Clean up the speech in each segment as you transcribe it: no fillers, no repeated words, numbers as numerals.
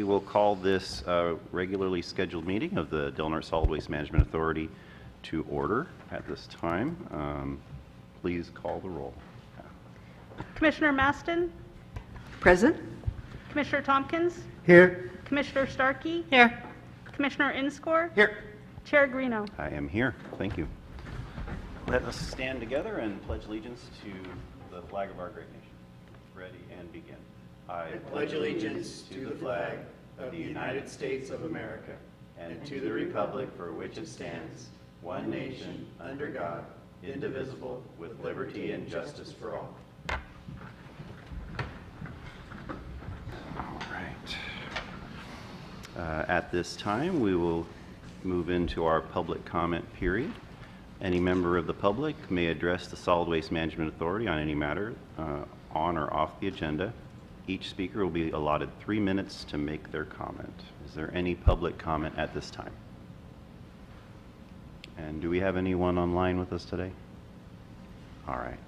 will call this regularly scheduled meeting of the Del Norte Solid Waste Management Authority to order at this time. Please call the roll. Commissioner Maston? Present. Commissioner Tompkins? Here. Commissioner Starkey? Here. Commissioner Inscore? Here. Chair Greeno? I am here. Thank you. Let us stand together and pledge allegiance to the flag of our great nation. Ready and begin. I pledge allegiance to the flag of the United States of America and to the republic for which it stands, one nation, under God, indivisible, with liberty and justice for all. All right. At this time, we will move into our public comment period. Any member of the public may address the Solid Waste Management Authority on any matter on or off the agenda. Each speaker will be allotted 3 minutes to make their comment. Is there any public comment at this time? And do we have anyone online with us today? All right.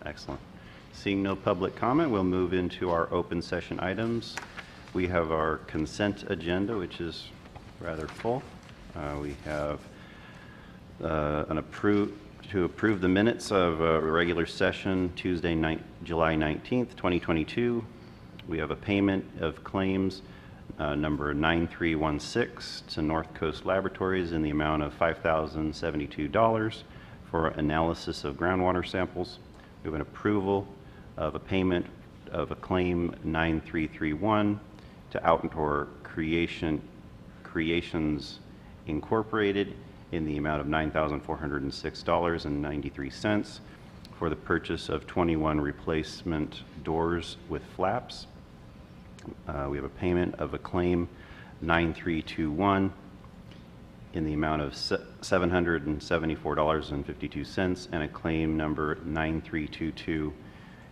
Excellent. Seeing no public comment, we'll move into our open session items. We have our consent agenda, which is rather full. We have to approve the minutes of a regular session Tuesday night, July 19th, 2022. We have a payment of claims number 9316 to North Coast Laboratories in the amount of $5,072 for analysis of groundwater samples. We have an approval of a payment of a claim 9331 to Outdoor Creations Incorporated in the amount of $9,406.93 for the purchase of 21 replacement doors with flaps. We have a payment of a claim 9321 in the amount of $774.52 and a claim number 9322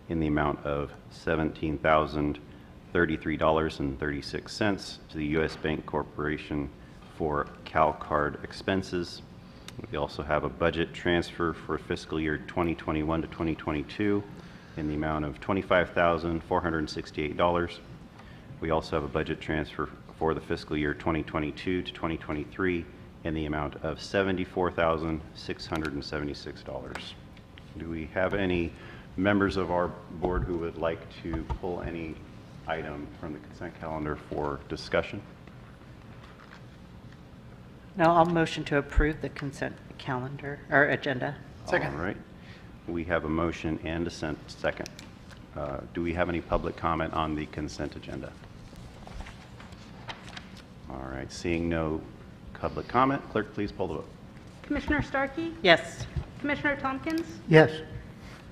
in the amount of $17,033.36 to the U.S. Bank Corporation for CalCard expenses. We also have a budget transfer for fiscal year 2021 to 2022 in the amount of $25,468. We also have a budget transfer for the fiscal year 2022 to 2023 in the amount of $74,676. Do we have any members of our board who would like to pull any item from the consent calendar for discussion? No, I'll motion to approve the consent calendar or agenda. Second. All right. We have a motion and a second. Do we have any public comment on the consent agenda? All right. Seeing no public comment, clerk, please poll the vote. Commissioner Starkey? Yes. Commissioner Tompkins? Yes.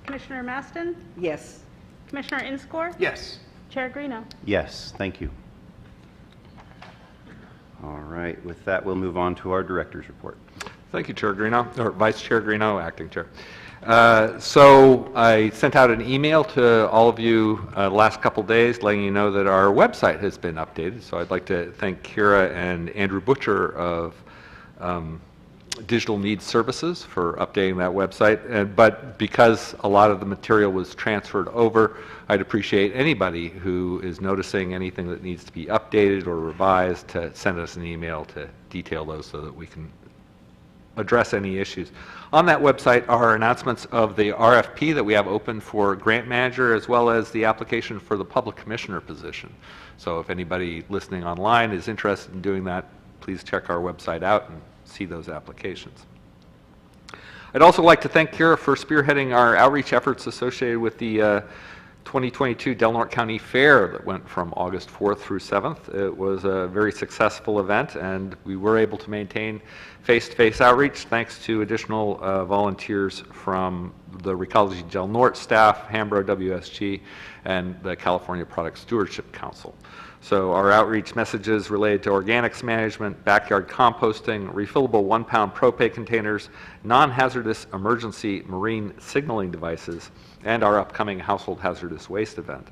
Commissioner Maston? Yes. Commissioner Inscore? Yes. Chair Greeno? Yes, thank you. All right. With that, we'll move on to our director's report. Thank you, Chair Greeno, or Vice Chair Greeno, Acting Chair. So I sent out an email to all of you the last couple days letting you know that our website has been updated. So I'd like to thank Kira and Andrew Butcher of Digital Needs Services for updating that website. But because a lot of the material was transferred over, I'd appreciate anybody who is noticing anything that needs to be updated or revised to send us an email to detail those so that we can address any issues. On that website are announcements of the RFP that we have open for grant manager, as well as the application for the public commissioner position. So if anybody listening online is interested in doing that, please check our website out and see those applications. I'd also like to thank Kira for spearheading our outreach efforts associated with the 2022 Del Norte County Fair that went from August 4th through 7th. It was a very successful event, and we were able to maintain face-to-face outreach thanks to additional volunteers from the Recology Del Norte staff, Hambro WSG, and the California Product Stewardship Council. So our outreach messages related to organics management, backyard composting, refillable 1-pound propane containers, non-hazardous emergency marine signaling devices, and our upcoming household hazardous waste event.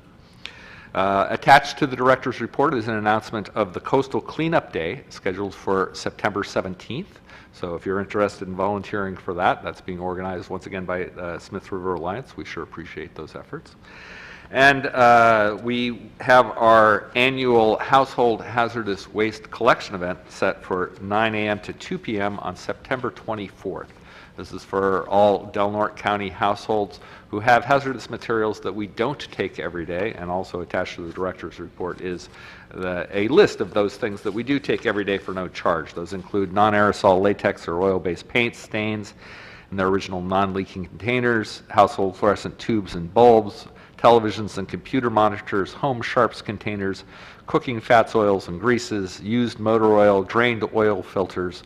Attached to the director's report is an announcement of the Coastal Cleanup Day scheduled for September 17th. So if you're interested in volunteering for that, that's being organized once again by Smith River Alliance. We sure appreciate those efforts. And we have our annual household hazardous waste collection event set for 9 a.m. to 2 p.m. on September 24th. This is for all Del Norte County households who have hazardous materials that we don't take every day, and also attached to the director's report is a list of those things that we do take every day for no charge. Those include non-aerosol latex or oil-based paints, stains in their original non-leaking containers, household fluorescent tubes and bulbs, televisions and computer monitors, home sharps containers, cooking fats, oils, and greases, used motor oil, drained oil filters,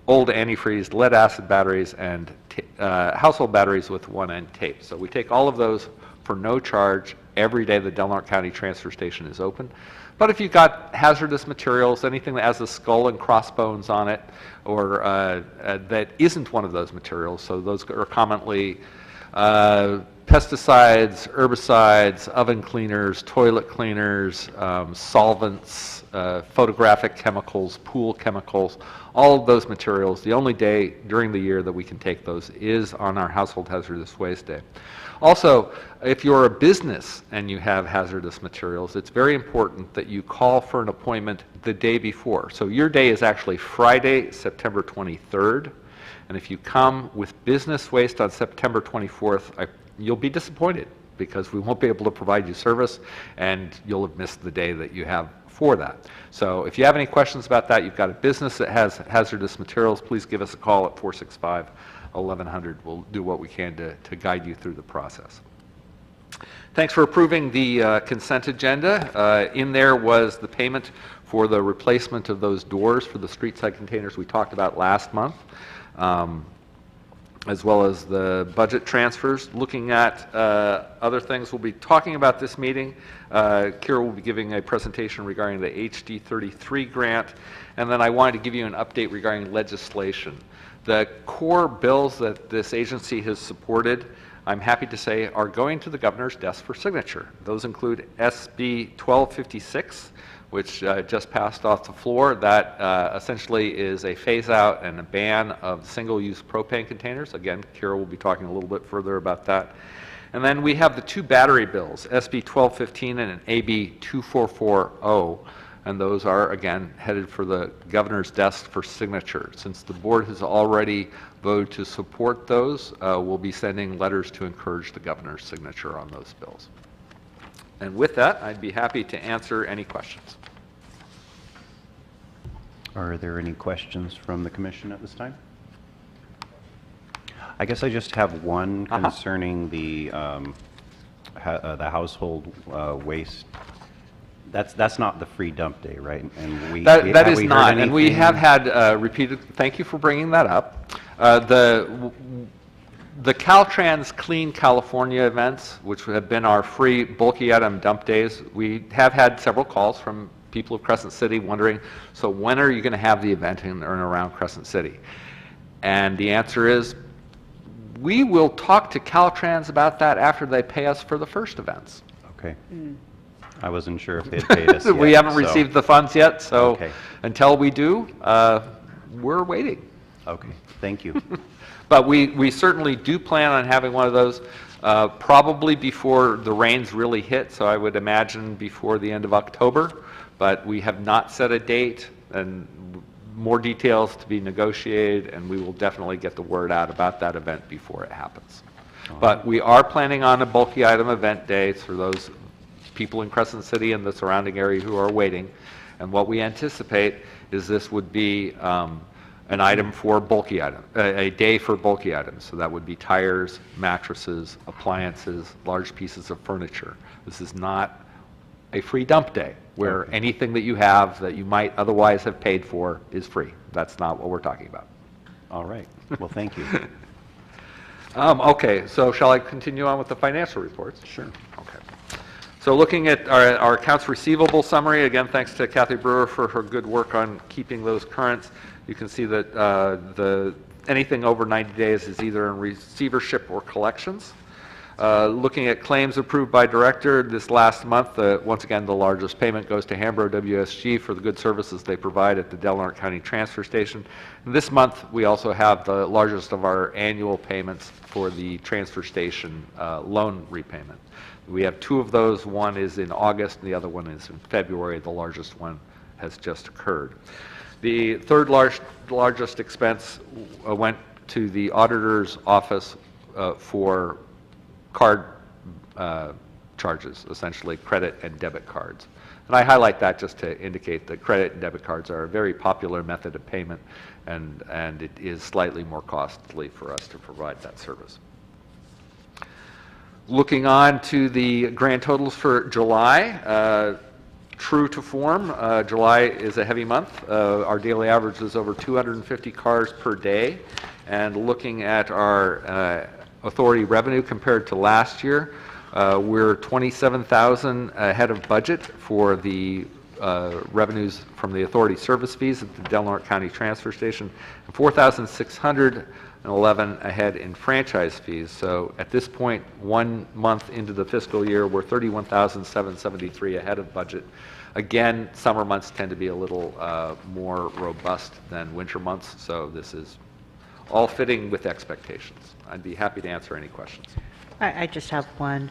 old antifreeze, lead acid batteries, and household batteries with one-end tape. So we take all of those for no charge every day the Del Norte County Transfer Station is open. But if you've got hazardous materials, anything that has a skull and crossbones on it, or that isn't one of those materials, so those are commonly pesticides, herbicides, oven cleaners, toilet cleaners, solvents, photographic chemicals, pool chemicals, all of those materials. The only day during the year that we can take those is on our Household Hazardous Waste Day. Also, if you're a business and you have hazardous materials, it's very important that you call for an appointment the day before. So your day is actually Friday, September 23rd. And if you come with business waste on September 24th, you'll be disappointed because we won't be able to provide you service and you'll have missed the day that you have for that. So if you have any questions about that, you've got a business that has hazardous materials, please give us a call at 465-1100. We'll do what we can to guide you through the process. Thanks for approving the consent agenda. In there was the payment for the replacement of those doors for the street side containers we talked about last month, as well as the budget transfers. Looking at other things we'll be talking about this meeting, Kira will be giving a presentation regarding the HD 33 grant, and then I wanted to give you an update regarding legislation. The core bills that this agency has supported, I'm happy to say, are going to the governor's desk for signature. Those include SB 1256, which just passed off the floor. That essentially is a phase out and a ban of single-use propane containers. Again, Kira will be talking a little bit further about that. And then we have the two battery bills, SB 1215 and an AB 2440, and those are, again, headed for the governor's desk for signature. Since the board has already voted to support those, we'll be sending letters to encourage the governor's signature on those bills. And with that, I'd be happy to answer any questions. Are there any questions from the commission at this time? I guess I just have one concerning the household waste. That's not the free dump day, right? And that is not, and we have had repeated. Thank you for bringing that up. The Caltrans Clean California events, which have been our free bulky item dump days, we have had several calls from people of Crescent City wondering, so when are you going to have the event in and around Crescent City? And the answer is, we will talk to Caltrans about that after they pay us for the first events. Okay. I wasn't sure if they had paid us yet. We haven't received the funds yet, so okay. Until we do, we're waiting. Okay, thank you. But we certainly do plan on having one of those probably before the rains really hit, so I would imagine before the end of October, but we have not set a date, and more details to be negotiated, and we will definitely get the word out about that event before it happens. But we are planning on a bulky item event day for those people in Crescent City and the surrounding area who are waiting, and what we anticipate is this would be an item for bulky item, a day for bulky items. So that would be tires, mattresses, appliances, large pieces of furniture. This is not a free dump day where anything that you have that you might otherwise have paid for is free. That's not what we're talking about. All right. Well, thank you. Okay, so shall I continue on with the financial reports? Sure. Okay. So looking at our accounts receivable summary, again, thanks to Kathy Brewer for her good work on keeping those current. You can see that anything over 90 days is either in receivership or collections. Looking at claims approved by director this last month, once again, the largest payment goes to Hambro WSG for the good services they provide at the Del Norte County Transfer Station. And this month, we also have the largest of our annual payments for the transfer station loan repayment. We have two of those. One is in August, and the other one is in February. The largest one has just occurred. The third largest expense went to the auditor's office for card charges, essentially credit and debit cards. And I highlight that just to indicate that credit and debit cards are a very popular method of payment, and it is slightly more costly for us to provide that service. Looking on to the grand totals for July, true to form, July is a heavy month. Our daily average is over 250 cars per day. And looking at our authority revenue compared to last year, we're 27,000 ahead of budget for the revenues from the authority service fees at the Del Norte County Transfer Station, and 4,611 ahead in franchise fees. So at this point, 1 month into the fiscal year, we're 31,773 ahead of budget. Again, summer months tend to be a little more robust than winter months, so this is all fitting with expectations. I'd be happy to answer any questions. I just have one.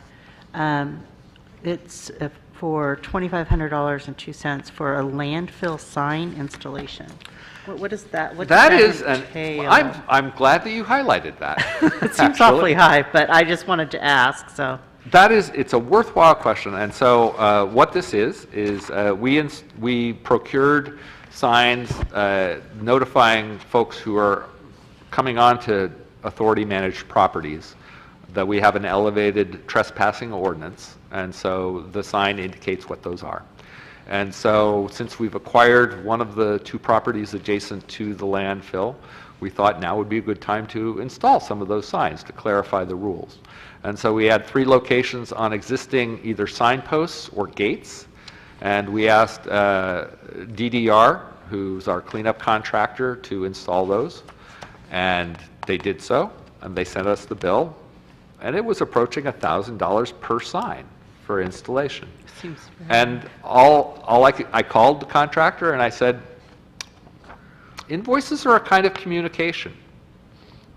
It's for $2,500.02 for a landfill sign installation. What is that? What does That is, entail? I'm glad that you highlighted that. It seems awfully high, but I just wanted to ask, so. It's a worthwhile question, and so what this is we procured signs notifying folks who are coming onto authority-managed properties that we have an elevated trespassing ordinance, and so the sign indicates what those are. And so since we've acquired one of the two properties adjacent to the landfill, we thought now would be a good time to install some of those signs to clarify the rules. And so we had 3 locations on existing either signposts or gates, and we asked DDR, who's our cleanup contractor, to install those, and they did so, and they sent us the bill, and it was approaching $1,000 per sign for installation. Seems And I called the contractor and I said, invoices are a kind of communication.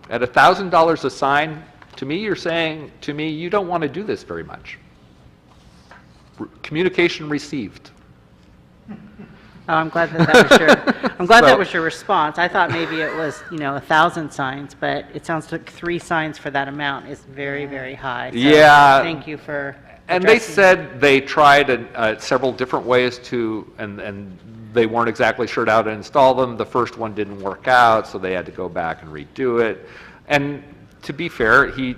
At $1,000 a sign, to me, you're saying to me, you don't want to do this very much. Communication received. Oh, I'm glad that was your, I'm glad that was your response. I thought maybe it was, 1,000 signs, but it sounds like 3 signs for that amount is very, very high. So Yeah. Thank you for And they addressing said they tried several different ways to, and they weren't exactly sure how to install them. The first one didn't work out, so they had to go back and redo it. And to be fair, he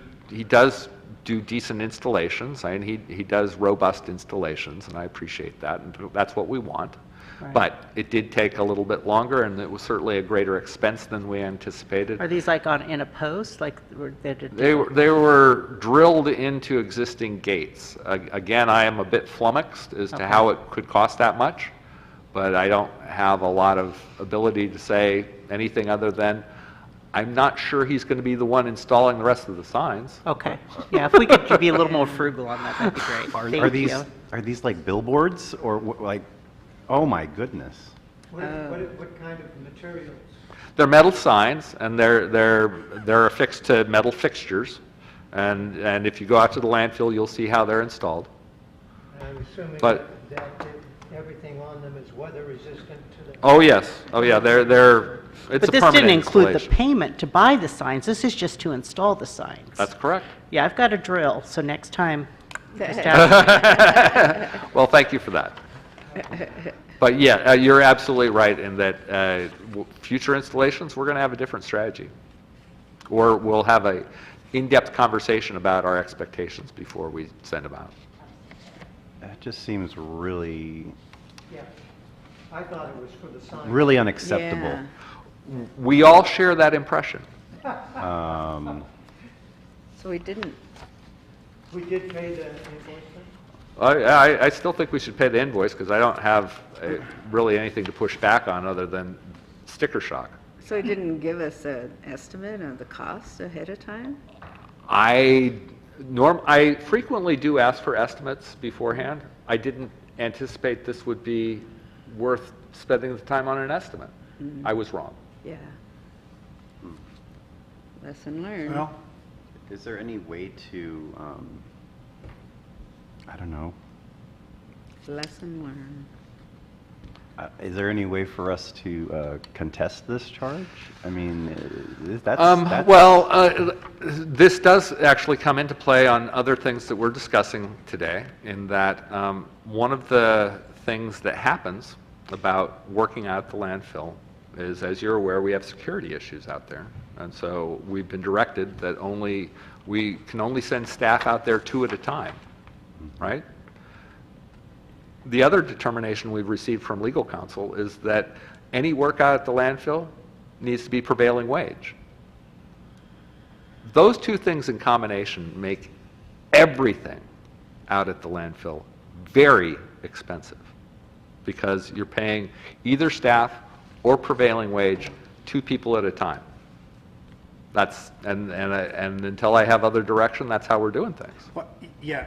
does do decent installations, and he does robust installations, and I appreciate that, and that's what we want. Right. But it did take a little bit longer, and it was certainly a greater expense than we anticipated. Are these like in a post, like They were drilled into existing gates. Again, I am a bit flummoxed as to Okay. how it could cost that much, but I don't have a lot of ability to say anything other than I'm not sure he's going to be the one installing the rest of the signs. Okay, yeah, if we could be a little more frugal on that, that'd be great. Are Thank these you. are these like billboards or like? Oh my goodness! What kind of materials? They're metal signs, and they're affixed to metal fixtures, and if you go out to the landfill, you'll see how they're installed. I'm assuming But- that everything on them is weather resistant to the... Oh yes, oh yeah, it's But a this permanent didn't include the installation. payment to buy the signs, this is just to install the signs. That's correct. Yeah, I've got a drill, so next time, just ask. Well, thank you for that. But yeah, you're absolutely right in that future installations, we're going to have a different strategy. Or we'll have a in-depth conversation about our expectations before we send them out. That just seems really, Yeah, I thought it was for the sign. really unacceptable. Yeah. We all share that impression. So we didn't, We did pay the invoice then? I still think we should pay the invoice because I don't have really anything to push back on other than sticker shock. so he didn't give us an estimate of the cost ahead of time? I frequently do ask for estimates beforehand. I didn't anticipate this would be worth spending the time on an estimate. I was wrong. Yeah. Lesson learned. Well, Is there any way to, I don't know, Lesson learned. is there any way for us to contest this charge? I mean, that's... This does actually come into play on other things that we're discussing today, in that one of the things that happens about working out the landfill is, as you're aware, we have security issues out there. And so we've been directed that we can only send staff out there 2 at a time, right? The other determination we've received from legal counsel is that any work out at the landfill needs to be prevailing wage. Those 2 things in combination make everything out at the landfill very expensive, because you're paying either staff or prevailing wage 2 people at a time. That's, and until I have other direction, that's how we're doing things. well, yeah,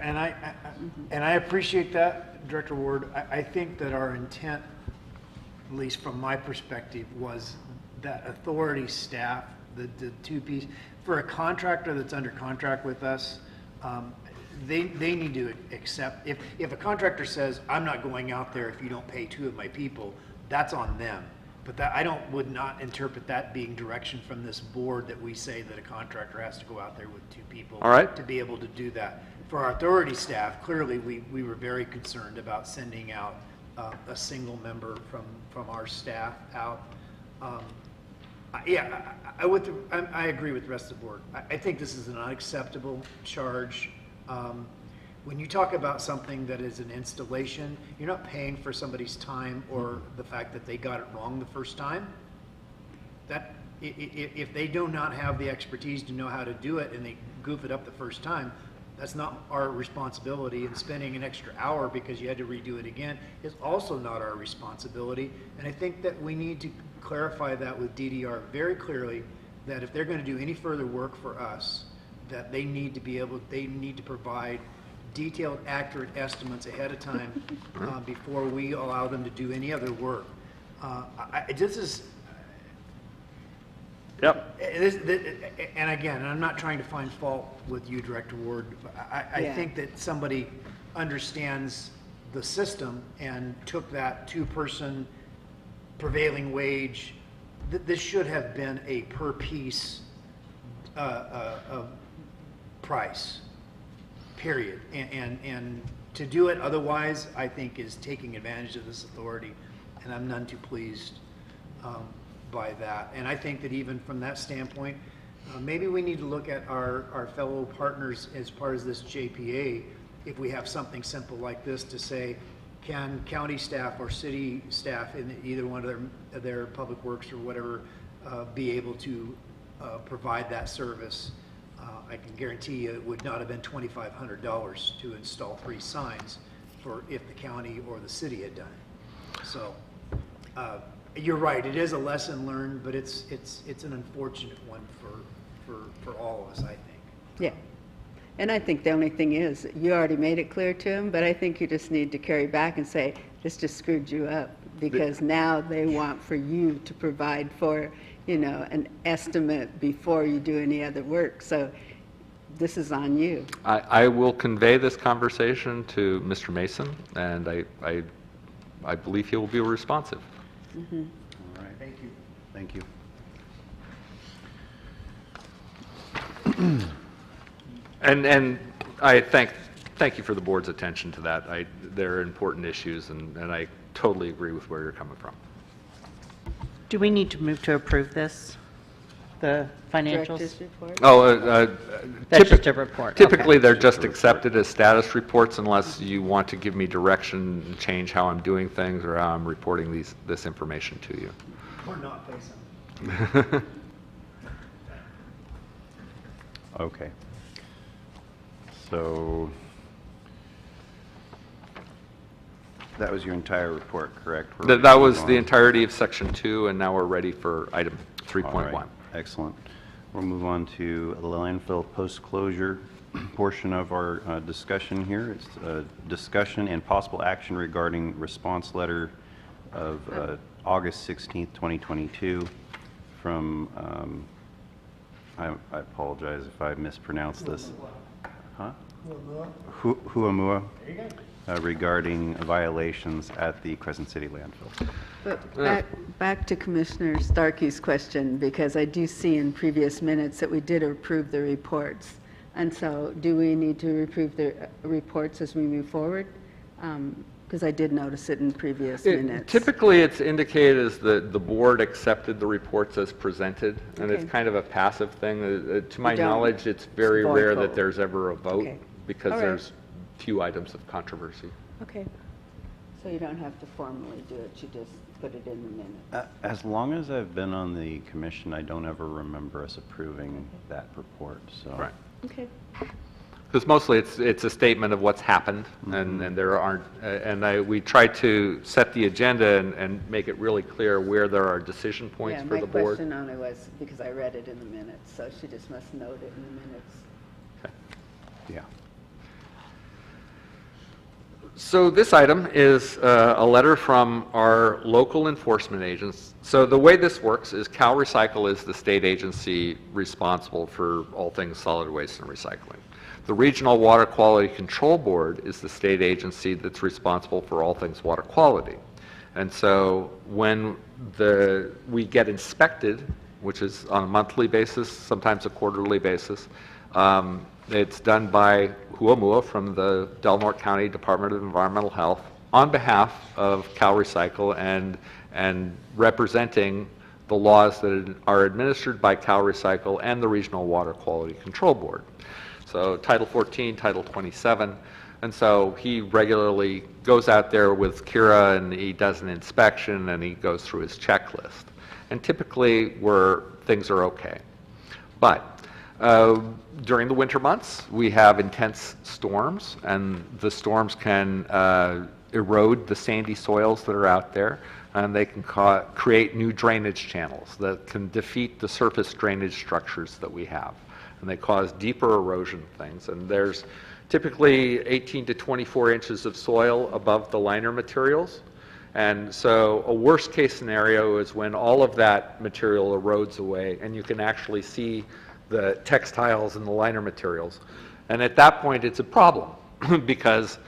and I appreciate that, Director Ward. I think that our intent, at least from my perspective, was that authority staff, the 2 pieces, for a contractor that's under contract with us, they need to accept, if a contractor says, I'm not going out there if you don't pay 2 of my people, that's on them. But that, would not interpret that being direction from this board, that we say that a contractor has to go out there with 2 people. All right. To be able to do that. For our authority staff, clearly, we were very concerned about sending out a single member from our staff out. I agree with the rest of the board. I think this is an unacceptable charge. When you talk about something that is an installation, you're not paying for somebody's time or the fact that they got it wrong the first time. That, if they do not have the expertise to know how to do it and they goof it up the first time, that's not our responsibility. And spending an extra hour because you had to redo it again is also not our responsibility. And I think that we need to clarify that with DDR very clearly, that if they're going to do any further work for us, that they need to provide detailed, accurate estimates ahead of time before we allow them to do any other work. Yep. And again, I'm not trying to find fault with you, Director Ward. I Yeah. think that somebody understands the system and took that 2-person prevailing wage. This should have been a per piece price, period. And to do it otherwise, I think, is taking advantage of this authority, and I'm none too pleased by that. And I think that even from that standpoint, maybe we need to look at our fellow partners as part of this JPA, if we have something simple like this, to say, can county staff or city staff in either one of their public works or whatever be able to provide that service? I can guarantee you it would not have been $2,500 to install 3 signs for if the county or the city had done it. So you're right, it is a lesson learned, but it's an unfortunate one for all of us, I think. Yeah. And I think the only thing is, you already made it clear to them, but I think you just need to carry back and say, this just screwed you up, because now they want for you to provide for, an estimate before you do any other work. So this is on you. I will convey this conversation to Mr. Mason, and I believe he will be responsive. All right. Thank you. Thank you. And I thank you for the board's attention to that. They're important issues, and I totally agree with where you're coming from. Do we need to move to approve this, the financials? Director's report? Oh, That's just a report. Okay. typically, they're just accepted as status reports unless you want to give me direction and change how I'm doing things or how I'm reporting this information to you. Or not pay something. Okay. So that was your entire report, correct? That was the entirety of Section 2, and now we're ready for item 3.1. All right. Excellent. We'll move on to the landfill post-closure portion of our discussion here. It's discussion and possible action regarding response letter of August 16th, 2022 from, I apologize if I mispronounced this. Huh? Huamua. Regarding violations at the Crescent City landfill. But back to Commissioner Starkey's question, because I do see in previous minutes that we did approve the reports. And so do we need to approve the reports as we move forward? Because I did notice it in previous minutes. Typically, it's indicated as the board accepted the reports as presented, and it's Okay. kind of a passive thing. To my don't- knowledge, it's very vote rare vote. that there's ever a vote Okay. because All right. there's few items of controversy. Okay. So you don't have to formally do it, you just put it in the minutes. As long as I've been on the commission, I don't ever remember us approving that report, so. Right. Okay. Because mostly it's a statement of what's happened, and there aren't, we try to set the agenda and make it really clear where there are decision points Yeah, for the my board. question only was because I read it in the minutes, so she just must note it in the minutes. Yeah. So this item is a letter from our local enforcement agents. So the way this works is Cal Recycle is the state agency responsible for all things solid waste and recycling. The Regional Water Quality Control Board is the state agency that's responsible for all things water quality. And so when we get inspected, which is on a monthly basis, sometimes a quarterly basis, it's done by Huamua from the Del Norte County Department of Environmental Health on behalf of Cal Recycle and representing the laws that are administered by Cal Recycle and the Regional Water Quality Control Board. So Title 14, Title 27. And so he regularly goes out there with Kira and he does an inspection and he goes through his checklist. And typically things are okay. But during the winter months, we have intense storms, and the storms can erode the sandy soils that are out there, and they can create new drainage channels that can defeat the surface drainage structures that we have. And they cause deeper erosion things. And there's typically 18 to 24 inches of soil above the liner materials. And so a worst case scenario is when all of that material erodes away and you can actually see the textiles and the liner materials. And at that point, it's a problem because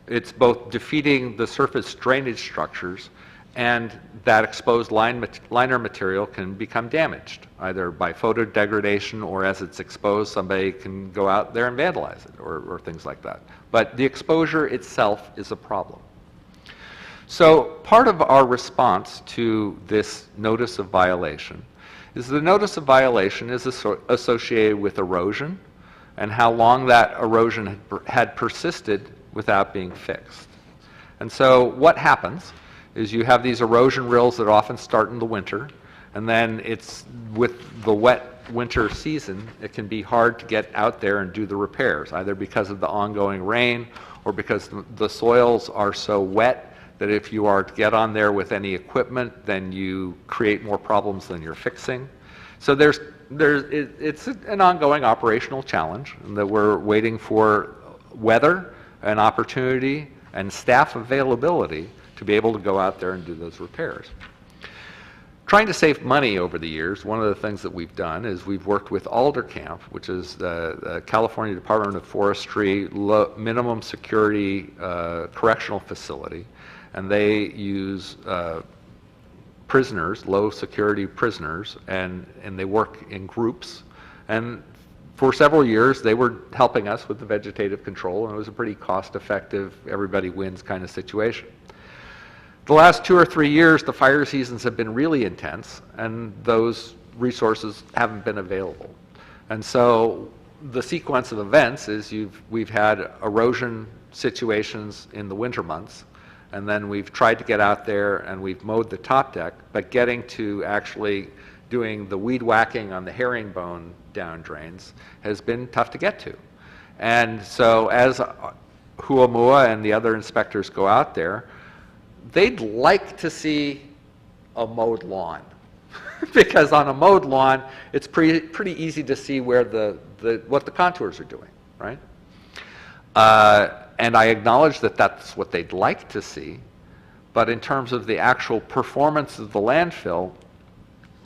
it's both defeating the surface drainage structures and that exposed liner material can become damaged, either by photo degradation or as it's exposed, somebody can go out there and vandalize it or things like that. But the exposure itself is a problem. So part of our response to this notice of violation is the notice of violation is associated with erosion and how long that erosion had persisted without being fixed. And so what happens is you have these erosion rills that often start in the winter, and then it's with the wet winter season, it can be hard to get out there and do the repairs, either because of the ongoing rain or because the soils are so wet that if you are to get on there with any equipment, then you create more problems than you're fixing. So it's an ongoing operational challenge that we're waiting for weather and opportunity and staff availability to be able to go out there and do those repairs. Trying to save money over the years, one of the things that we've done is we've worked with Alder Camp, which is the California Department of Forestry minimum security correctional facility, and they use prisoners, low security prisoners, and they work in groups. And for several years, they were helping us with the vegetative control, and it was a pretty cost-effective, everybody wins kind of situation. The last 2 or 3 years, the fire seasons have been really intense, and those resources haven't been available. And so the sequence of events is we've had erosion situations in the winter months, and then we've tried to get out there and we've mowed the top deck, but getting to actually doing the weed whacking on the herringbone down drains has been tough to get to. And so as Huamua and the other inspectors go out there, they'd like to see a mowed lawn. because on a mowed lawn, it's pretty easy to see where what the contours are doing, right? And I acknowledge that that's what they'd like to see, but in terms of the actual performance of the landfill,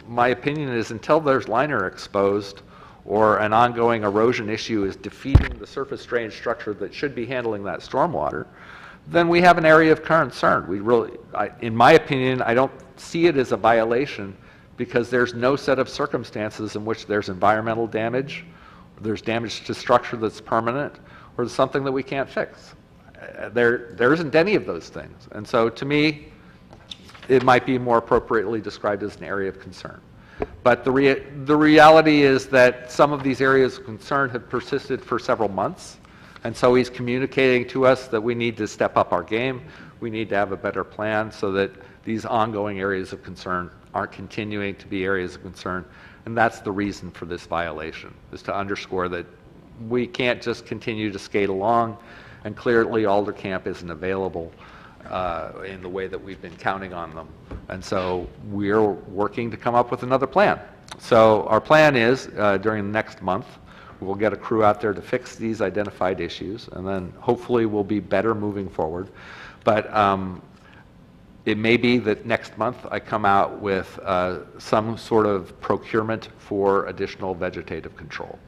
my opinion is until there's liner exposed or an ongoing erosion issue is defeating the surface drainage structure that should be handling that stormwater, then we have an area of concern. In my opinion, I don't see it as a violation because there's no set of circumstances in which there's environmental damage, there's damage to structure that's permanent, or something that we can't fix. There isn't any of those things. And so to me, it might be more appropriately described as an area of concern. But the reality is that some of these areas of concern have persisted for several months. And so he's communicating to us that we need to step up our game. We need to have a better plan so that these ongoing areas of concern aren't continuing to be areas of concern. And that's the reason for this violation, is to underscore that we can't just continue to skate along, and clearly Alder Camp isn't available in the way that we've been counting on them. And so we're working to come up with another plan. So our plan is, during the next month, we'll get a crew out there to fix these identified issues, and then hopefully we'll be better moving forward. But it may be that next month I come out with some sort of procurement for additional vegetative control.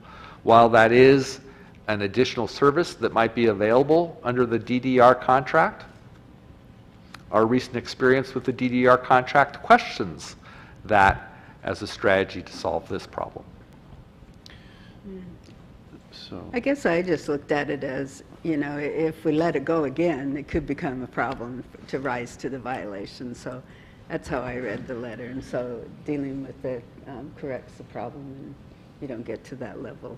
While that is an additional service that might be available under the DDR contract, our recent experience with the DDR contract questions that as a strategy to solve this problem. So, I guess I just looked at it as, if we let it go again, it could become a problem to rise to the violation. So that's how I read the letter. And so dealing with it corrects the problem and you don't get to that level.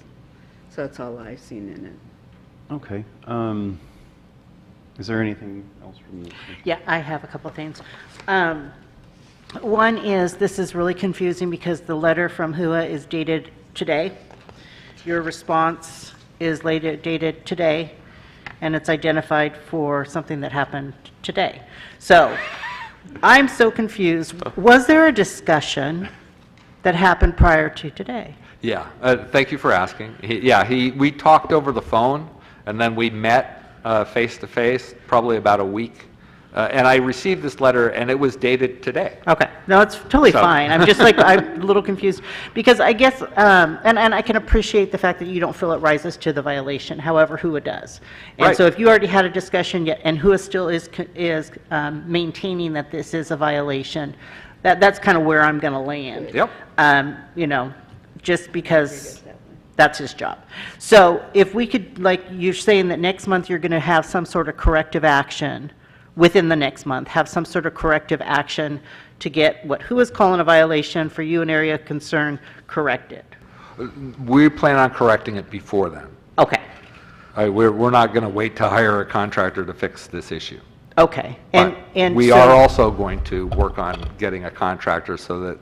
So that's all I've seen in it. okay. Is there anything else from you? Yeah, I have a couple things. One is, this is really confusing because the letter from HUA is dated today. Your response is dated today, and it's identified for something that happened today. So I'm so confused. Was there a discussion that happened prior to today? Yeah, thank you for asking. We talked over the phone, and then we met face-to-face, probably about a week. And I received this letter, and it was dated today. Okay, no, it's totally So- fine. I'm just I'm a little confused, because I guess, and I can appreciate the fact that you don't feel it rises to the violation, however, HUA does. And Right. so if you already had a discussion yet, and HUA still is maintaining that this is a violation, that's kind of where I'm going to land. Yep. Just because that's his job. So if we could, like, you're saying that next month you're going to have some sort of corrective action, within the next month, have some sort of corrective action to get what HUA is calling a violation for you, an area of concern, corrected. We plan on correcting it before then. Okay, We're not going to wait to hire a contractor to fix this issue. okay. But And we so- are also going to work on getting a contractor so that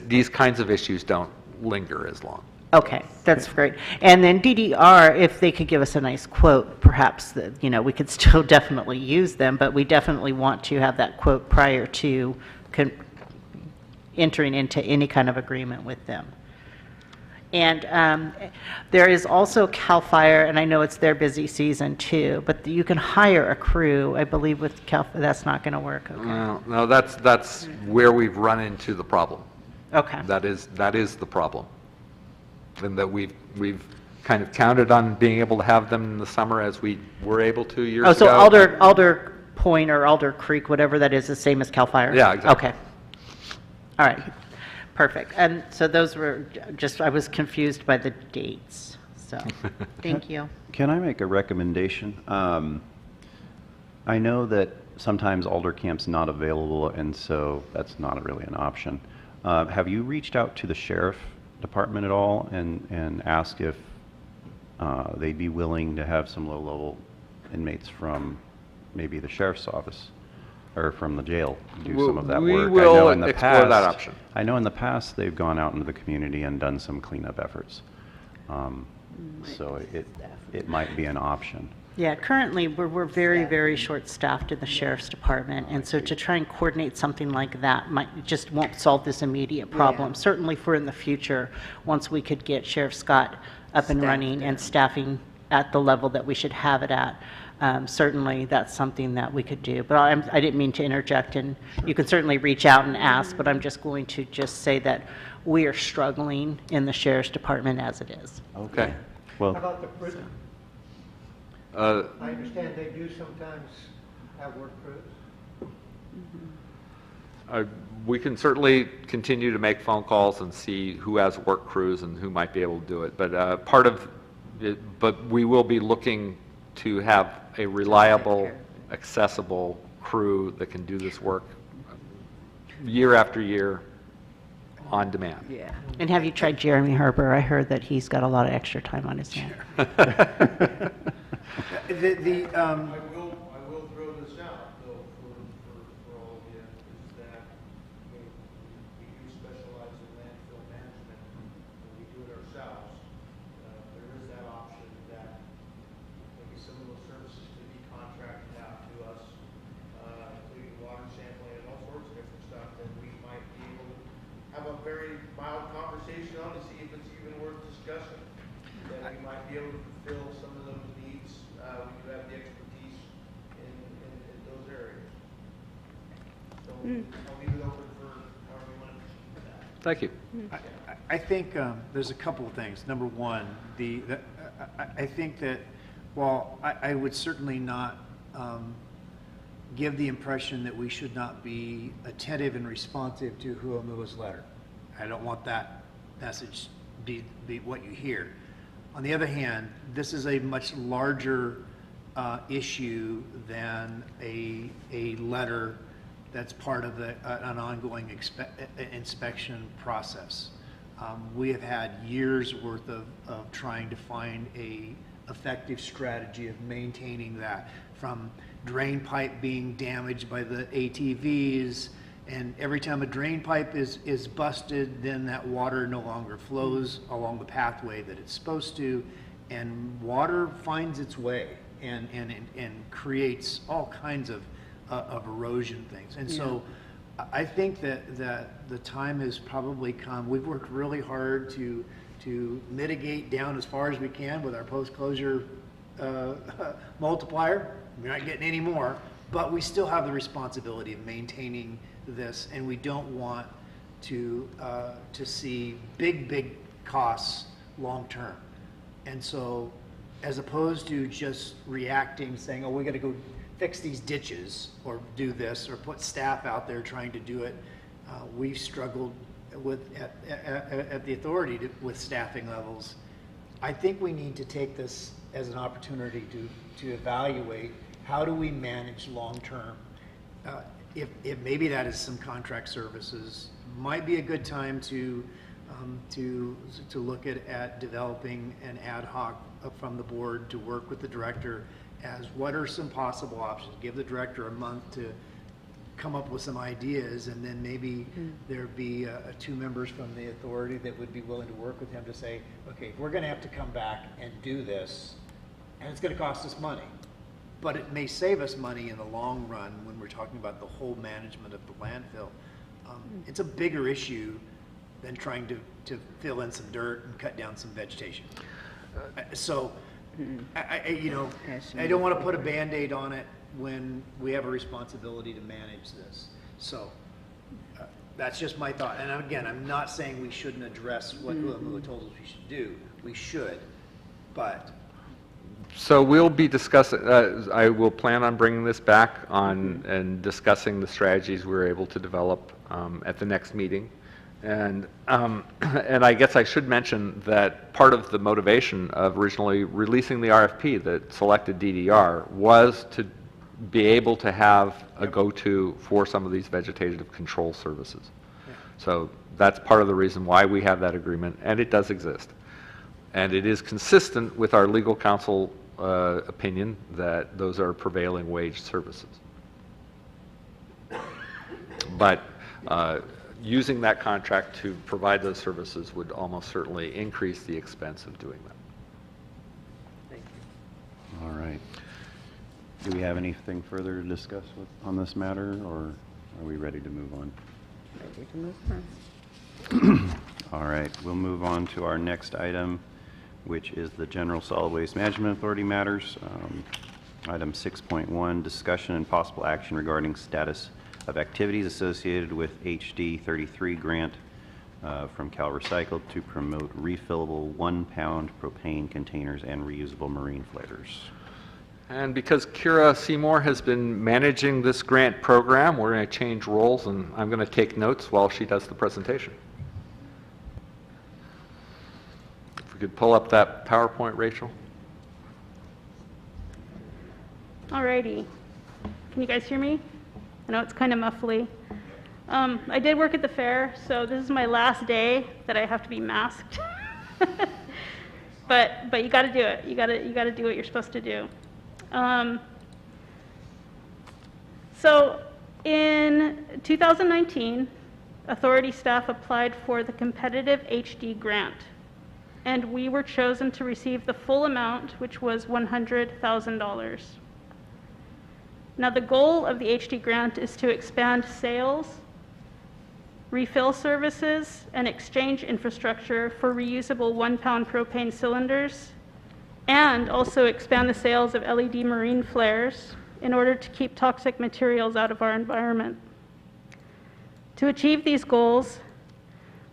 these kinds of issues don't linger as long. Okay, that's great. And then DDR, if they could give us a nice quote, perhaps, that, we could still definitely use them, but we definitely want to have that quote prior to entering into any kind of agreement with them. And there is also CAL FIRE, and I know it's their busy season too, but you can hire a crew, I believe, with CAL FIRE. That's not going to work, okay? No, that's where we've run into the problem. Okay. That is the problem. And that we've kind of counted on being able to have them in the summer as we were able to years ago. Oh, so Alder Point or Alder Creek, whatever that is the same as CAL FIRE? Yeah, exactly. Okay. All right, perfect. And so those were I was confused by the dates, so, thank you. Can I make a recommendation? I know that sometimes Alder Camp's not available, and so that's not really an option. Have you reached out to the sheriff department at all and asked if they'd be willing to have some low-level inmates from maybe the sheriff's office or from the jail do some of that We work? will I know in the explore that past- option. I know in the past they've gone out into the community and done some cleanup efforts. So it might be an option. Yeah, currently, we're very, very short-staffed in the sheriff's department, and so to try and coordinate something like that just won't solve this immediate problem. Certainly for in the future, once we could get Sheriff Scott up and running and staffing at the level that we should have it at, certainly that's something that we could do. But I didn't mean to interject, and you can certainly reach out and ask, but I'm just going to just say that we are struggling in the sheriff's department as it is. Okay. Well, How about the prison? Uh, I understand they do sometimes have work crews. We can certainly continue to make phone calls and see who has work crews and who might be able to do it. But but we will be looking to have a reliable, accessible crew that can do this work year after year on demand. Yeah. And have you tried Jeremy Harper? I heard that he's got a lot of extra time on his hands. The, I will throw this out, though, for all of you, is that we do specialize in landfill management, and we do it ourselves. There is that option that maybe some of those services could be contracted out to us, including water sampling and all sorts of different stuff that we might be able to have a very mild conversation on to see if it's even worth discussing. That we might be able to fulfill some of those needs. We do have the expertise in those areas. So I'll leave it open for however you want to proceed with that. Thank you. I think there's a couple of things. Number one, I think that while I would certainly not give the impression that we should not be attentive and responsive to Huamua's letter. I don't want that message be what you hear. On the other hand, this is a much larger issue than a letter that's part of an ongoing inspection process. We have had years worth of trying to find a effective strategy of maintaining that, from drain pipe being damaged by the ATVs, and every time a drain pipe is busted, then that water no longer flows along the pathway that it's supposed to, and water finds its way and creates all kinds of erosion things. And so I think that the time has probably come. We've worked really hard to mitigate down as far as we can with our post-closure multiplier. We're not getting any more, but we still have the responsibility of maintaining this, and we don't want to see big costs long term. And so, as opposed to just reacting, saying, "Oh, we got to go fix these ditches or do this or put staff out there trying to do it," we've struggled at the authority with staffing levels. I think we need to take this as an opportunity to evaluate how do we manage long term. If maybe that is some contract services, might be a good time to look at developing an ad hoc from the board to work with the director as what are some possible options. Give the director a month to come up with some ideas, and then maybe there'd be two members from the authority that would be willing to work with him to say, okay, we're going to have to come back and do this, and it's going to cost us money. But it may save us money in the long run when we're talking about the whole management of the landfill. It's a bigger issue than trying to fill in some dirt and cut down some vegetation. So, I don't want to put a Band-Aid on it when we have a responsibility to manage this. So, that's just my thought. And again, I'm not saying we shouldn't address what Huamua told us we should do. We should, but So we'll be discussing, I will plan on bringing this back on and discussing the strategies we're able to develop at the next meeting. And I guess I should mention that part of the motivation of originally releasing the RFP that selected DDR was to be able to have a go-to for some of these vegetative control services. So that's part of the reason why we have that agreement, and it does exist. And it is consistent with our legal counsel opinion that those are prevailing wage services. But using that contract to provide those services would almost certainly increase the expense of doing that. All right. Do we have anything further to discuss on this matter, or are we ready to move on? Ready to move on. All right, we'll move on to our next item, which is the General Solid Waste Management Authority matters. Item 6.1, discussion and possible action regarding status of activities associated with HD 33 grant from Cal Recycled to promote refillable 1-pound propane containers and reusable marine flares. And because Kira Seymour has been managing this grant program, we're going to change roles, and I'm going to take notes while she does the presentation. If we could pull up that PowerPoint, Rachel. Alrighty. Can you guys hear me? I know it's kind of muffly. I did work at the fair, so this is my last day that I have to be masked. But you got to do it. You got to do what you're supposed to do. So in 2019, authority staff applied for the competitive HD grant, and we were chosen to receive the full amount, which was $100,000. Now, the goal of the HD grant is to expand sales, refill services, and exchange infrastructure for reusable 1-pound propane cylinders, and also expand the sales of LED marine flares in order to keep toxic materials out of our environment. To achieve these goals,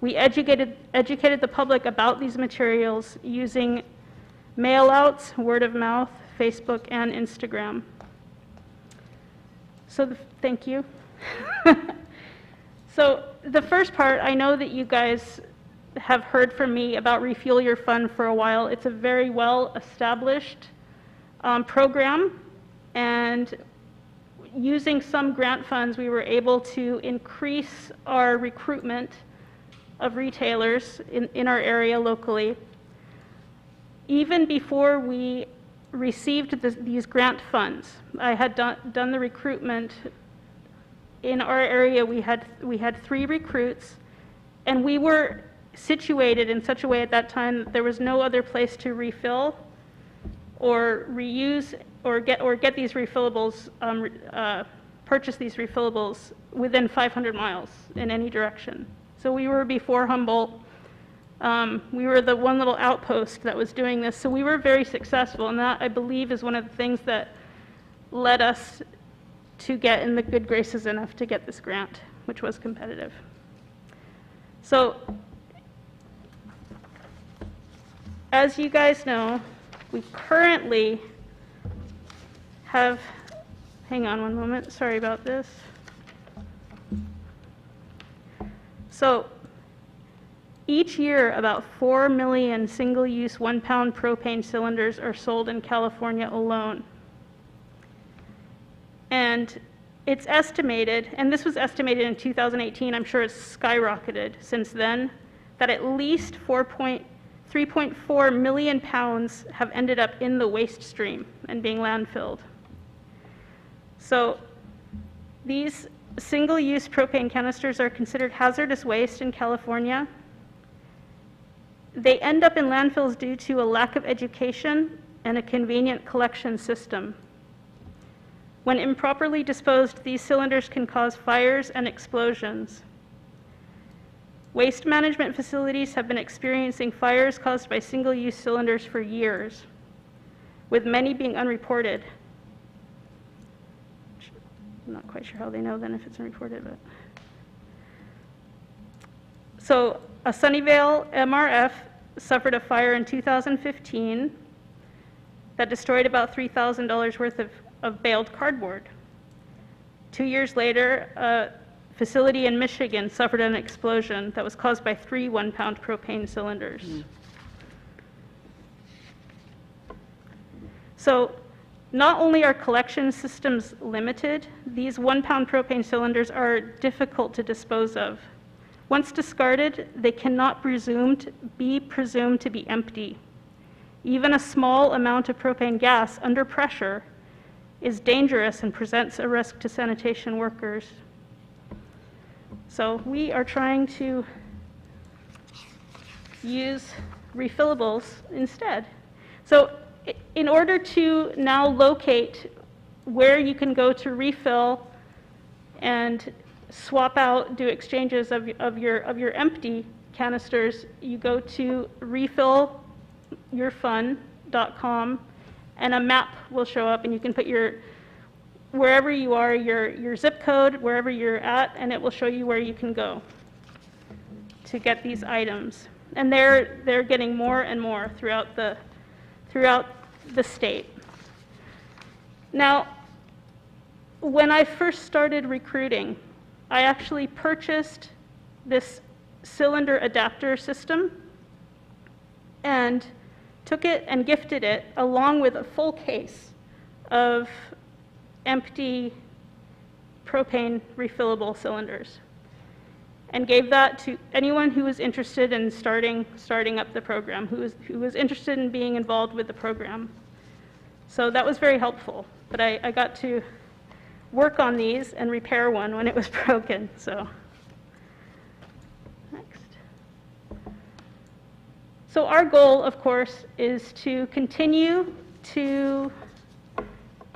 we educated the public about these materials using mail-outs, word of mouth, Facebook, and Instagram. So thank you. So the first part, I know that you guys have heard from me about Refuel Your Fund for a while. It's a very well-established program, and using some grant funds, we were able to increase our recruitment of retailers in our area locally. Even before we received these grant funds, I had done the recruitment. In our area, we had 3 recruits, and we were situated in such a way at that time that there was no other place to refill or reuse or get these refillables, purchase these refillables within 500 miles in any direction. So we were before Humboldt. We were the one little outpost that was doing this, so we were very successful, and that, I believe, is one of the things that led us to get in the good graces enough to get this grant, which was competitive. So, as you guys know, we currently have, hang on one moment, sorry about this. So, each year, about 4 million single-use 1-pound propane cylinders are sold in California alone. And it's estimated, and this was estimated in 2018, I'm sure it's skyrocketed since then, that at least 3.4 million pounds have ended up in the waste stream and being landfilled. So these single-use propane canisters are considered hazardous waste in California. They end up in landfills due to a lack of education and a convenient collection system. When improperly disposed, these cylinders can cause fires and explosions. Waste management facilities have been experiencing fires caused by single-use cylinders for years, with many being unreported. I'm not quite sure how they know then if it's unreported, but. So a Sunnyvale MRF suffered a fire in 2015 that destroyed about $3,000 worth of baled cardboard. 2 years later, a facility in Michigan suffered an explosion that was caused by 3 1-pound propane cylinders. So not only are collection systems limited, these 1-pound propane cylinders are difficult to dispose of. Once discarded, they cannot be presumed to be empty. Even a small amount of propane gas under pressure is dangerous and presents a risk to sanitation workers. So we are trying to use refillables instead. So in order to now locate where you can go to refill and swap out, do exchanges of your empty canisters, you go to refillyourfun.com, and a map will show up, and you can put wherever you are, your zip code, wherever you're at, and it will show you where you can go to get these items. And they're getting more and more throughout the state. Now, when I first started recruiting, I actually purchased this cylinder adapter system and took it and gifted it along with a full case of empty propane refillable cylinders, and gave that to anyone who was interested in starting up the program, who was interested in being involved with the program. So that was very helpful. But I got to work on these and repair one when it was broken. So next. So our goal, of course, is to continue to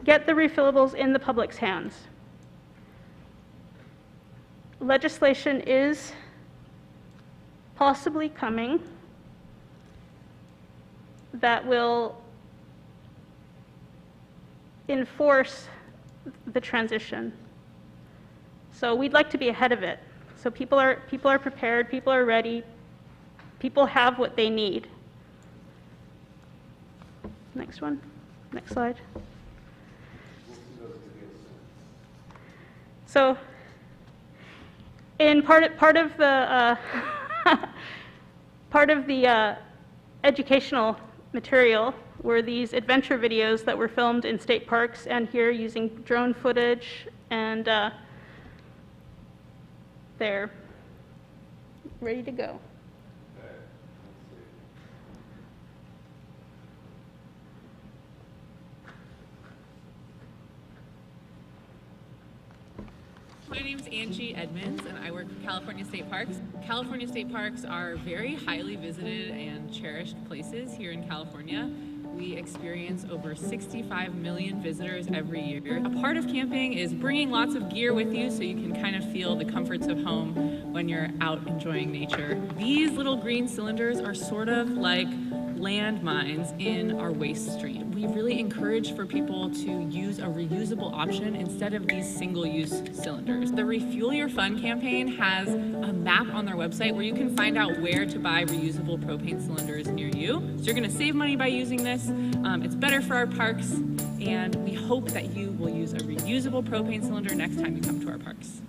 get the refillables in the public's hands. Legislation is possibly coming that will enforce the transition. So we'd like to be ahead of it. So people are prepared, people are ready, people have what they need. Next one, next slide. So in part of the educational material were these adventure videos that were filmed in state parks and here using drone footage, and they're ready to go. My name's Angie Edmonds, and I work for California State Parks. California State Parks are very highly visited and cherished places here in California. We experience over 65 million visitors every year. A part of camping is bringing lots of gear with you so you can kind of feel the comforts of home when you're out enjoying nature. These little green cylinders are sort of like landmines in our waste stream. We really encourage for people to use a reusable option instead of these single-use cylinders. The Refuel Your Fun campaign has a map on their website where you can find out where to buy reusable propane cylinders near you. So you're going to save money by using this. It's better for our parks, and we hope that you will use a reusable propane cylinder next time you come to our parks.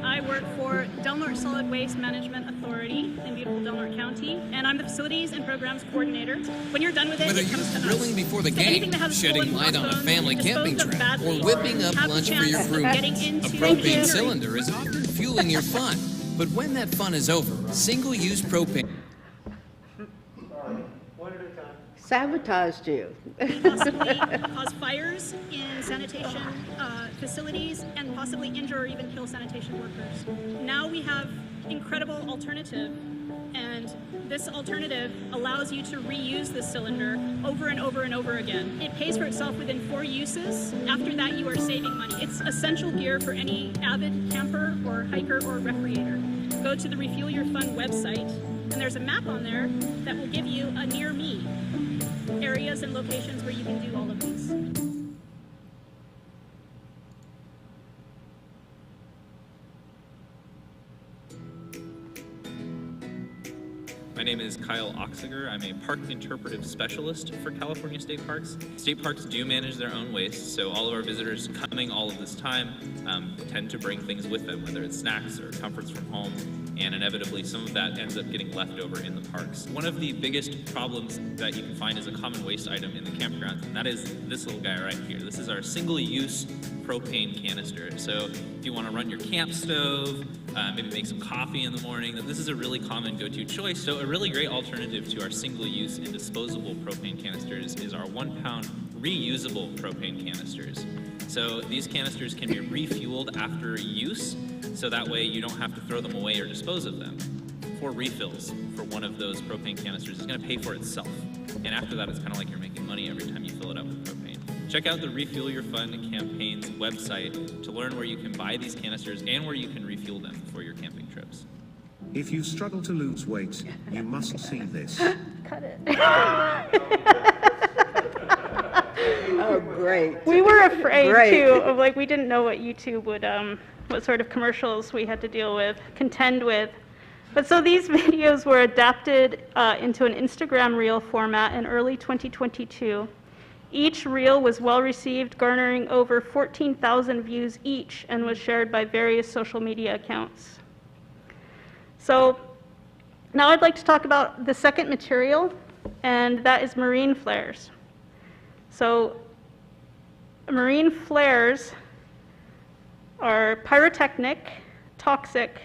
I work for Del Norte Solid Waste Management Authority in beautiful Del Norte County, and I'm the Facilities and Programs Coordinator. When you're done with it, Whether it you're comes to grilling us. before the So game, anything that has shedding stolen light on a crossbones, family camping disposed of trip, or badly, whipping up have the lunch for your chance of crew, getting a into propane the cylinder is often fueling your fun. But when that fun is over, single-use propane... One at a time. Sabotaged you. possibly cause fires in sanitation facilities and possibly injure or even kill sanitation workers. Now we have incredible alternative, and this alternative allows you to reuse this cylinder over and over and over again. It pays for itself within 4 uses. After that, you are saving money. It's essential gear for any avid camper or hiker or recreator. Go to the Refuel Your Fun website, and there's a map on there that will give you a near me areas and locations where you can do all of these. My name is Kyle Oxiger. I'm a park interpretive specialist for California State Parks. State parks do manage their own waste, so all of our visitors coming all of this time tend to bring things with them, whether it's snacks or comforts from home, and inevitably some of that ends up getting left over in the parks. One of the biggest problems that you can find is a common waste item in the campgrounds, and that is this little guy right here. This is our single-use propane canister. So if you want to run your camp stove, maybe make some coffee in the morning, then this is a really common go-to choice. So a really great alternative to our single-use and disposable propane canisters is our 1 pound reusable propane canisters. So these canisters can be refueled after use, so that way you don't have to throw them away or dispose of them. 4 refills for one of those propane canisters is going to pay for itself. And after that, it's kind of like you're making money every time you fill it up with propane. Check out the Refuel Your Fun campaign's website to learn where you can buy these canisters and where you can refuel them for your camping trips. If you struggle to lose weight, you must see this. Cut it. Oh, great. We were afraid Great. too of like, we didn't know what YouTube would, what sort of commercials we had to deal with, contend with. But so these videos were adapted into an Instagram reel format in early 2022. Each reel was well received, garnering over 14,000 views each, and was shared by various social media accounts. So now I'd like to talk about the second material, and that is marine flares. So marine flares are pyrotechnic, toxic.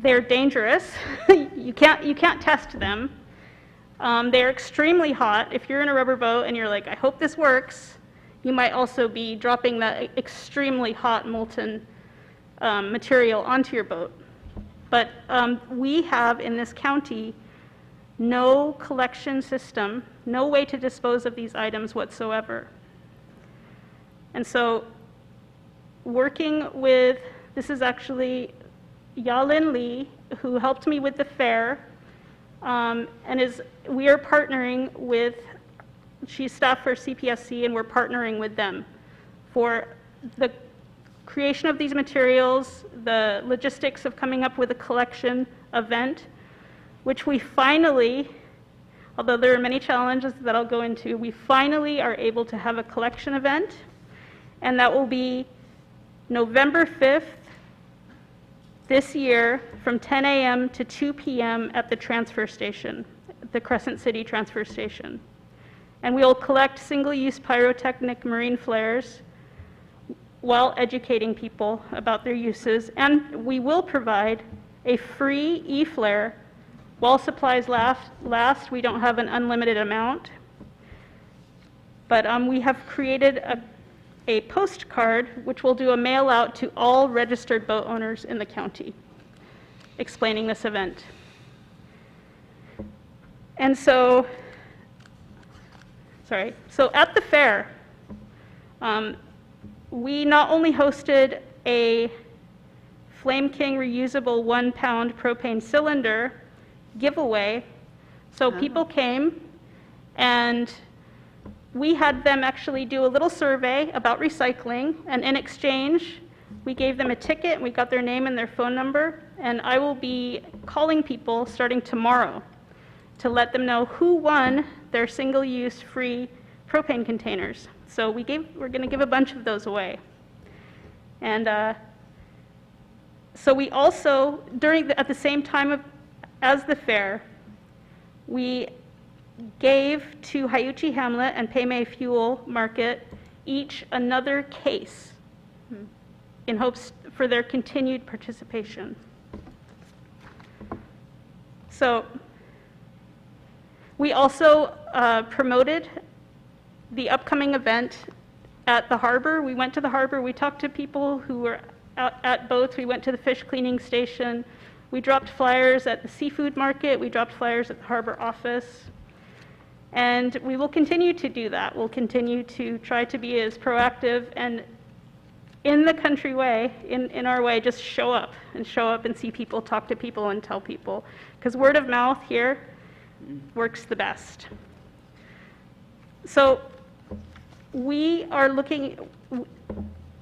They're dangerous. you can't test them. They're extremely hot. If you're in a rubber boat and you're like, I hope this works, you might also be dropping that extremely hot molten material onto your boat. But we have in this county no collection system, no way to dispose of these items whatsoever. And so working with, this is actually Yalin Lee, who helped me with the fair, and we are partnering with, she's staff for CPSC, and we're partnering with them for the creation of these materials, the logistics of coming up with a collection event, which we finally, although there are many challenges that I'll go into, we finally are able to have a collection event, and that will be November 5th this year from 10 a.m. to 2 p.m. at the transfer station, the Crescent City transfer station. And we will collect single-use pyrotechnic marine flares while educating people about their uses, and we will provide a free e-flare while supplies last. We don't have an unlimited amount, but we have created a postcard which will do a mail out to all registered boat owners in the county explaining this event. And so at the fair, we not only hosted a Flame King reusable 1 pound propane cylinder giveaway. So people came and we had them actually do a little survey about recycling, and in exchange, we gave them a ticket and we got their name and their phone number, and I will be calling people starting tomorrow to let them know who won their single-use free propane containers. So we're going to give a bunch of those away. And so we also, at the same time as the fair, we gave to Hyuchi Hamlet and Paymay Fuel Market each another case in hopes for their continued participation. So we also promoted the upcoming event at the harbor. We went to the harbor, we talked to people who were out at boats, we went to the fish cleaning station, we dropped flyers at the seafood market, we dropped flyers at the harbor office, and we will continue to do that. We'll continue to try to be as proactive and in the country way, in our way, just show up and see people, talk to people and tell people, because word of mouth here works the best. So we are looking,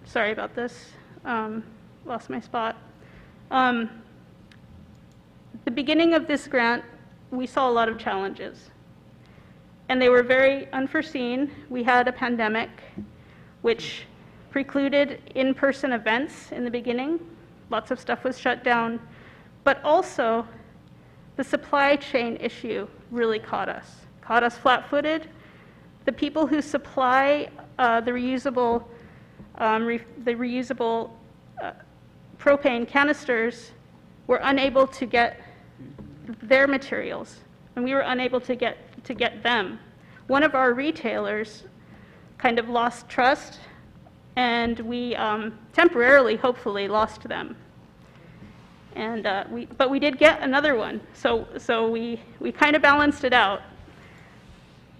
sorry about this, lost my spot. The beginning of this grant, we saw a lot of challenges, and they were very unforeseen. We had a pandemic, which precluded in-person events in the beginning. Lots of stuff was shut down, but also the supply chain issue really caught us flat-footed. the people who supply the reusable propane canisters were unable to get their materials, and we were unable to get them. One of our retailers kind of lost trust, and we temporarily, hopefully, lost them. And but we did get another one, so we kind of balanced it out.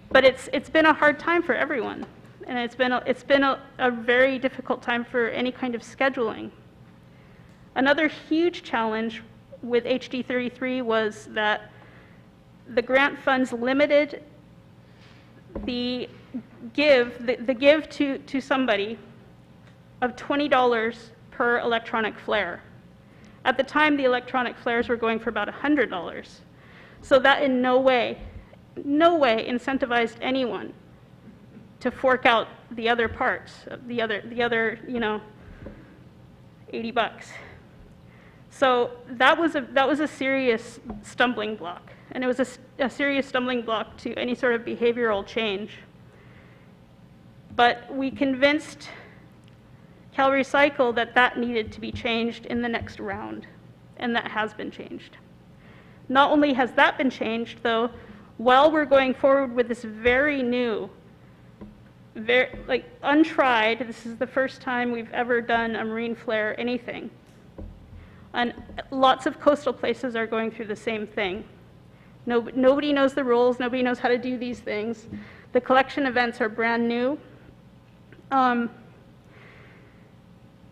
But it's been a hard time for everyone, and it's been a very difficult time for any kind of scheduling. Another huge challenge with HD 33 was that the grant funds limited the give to somebody of $20 per electronic flare. At the time, the electronic flares were going for about $100. So that in no way incentivized anyone to fork out the other parts, the other, $80. So that was a serious stumbling block, and it was a serious stumbling block to any sort of behavioral change. But we convinced Cal Recycle that needed to be changed in the next round, and that has been changed. Not only has that been changed, though, while we're going forward with this very new, untried, this is the first time we've ever done a marine flare anything. And lots of coastal places are going through the same thing. Nobody knows the rules, nobody knows how to do these things. The collection events are brand new.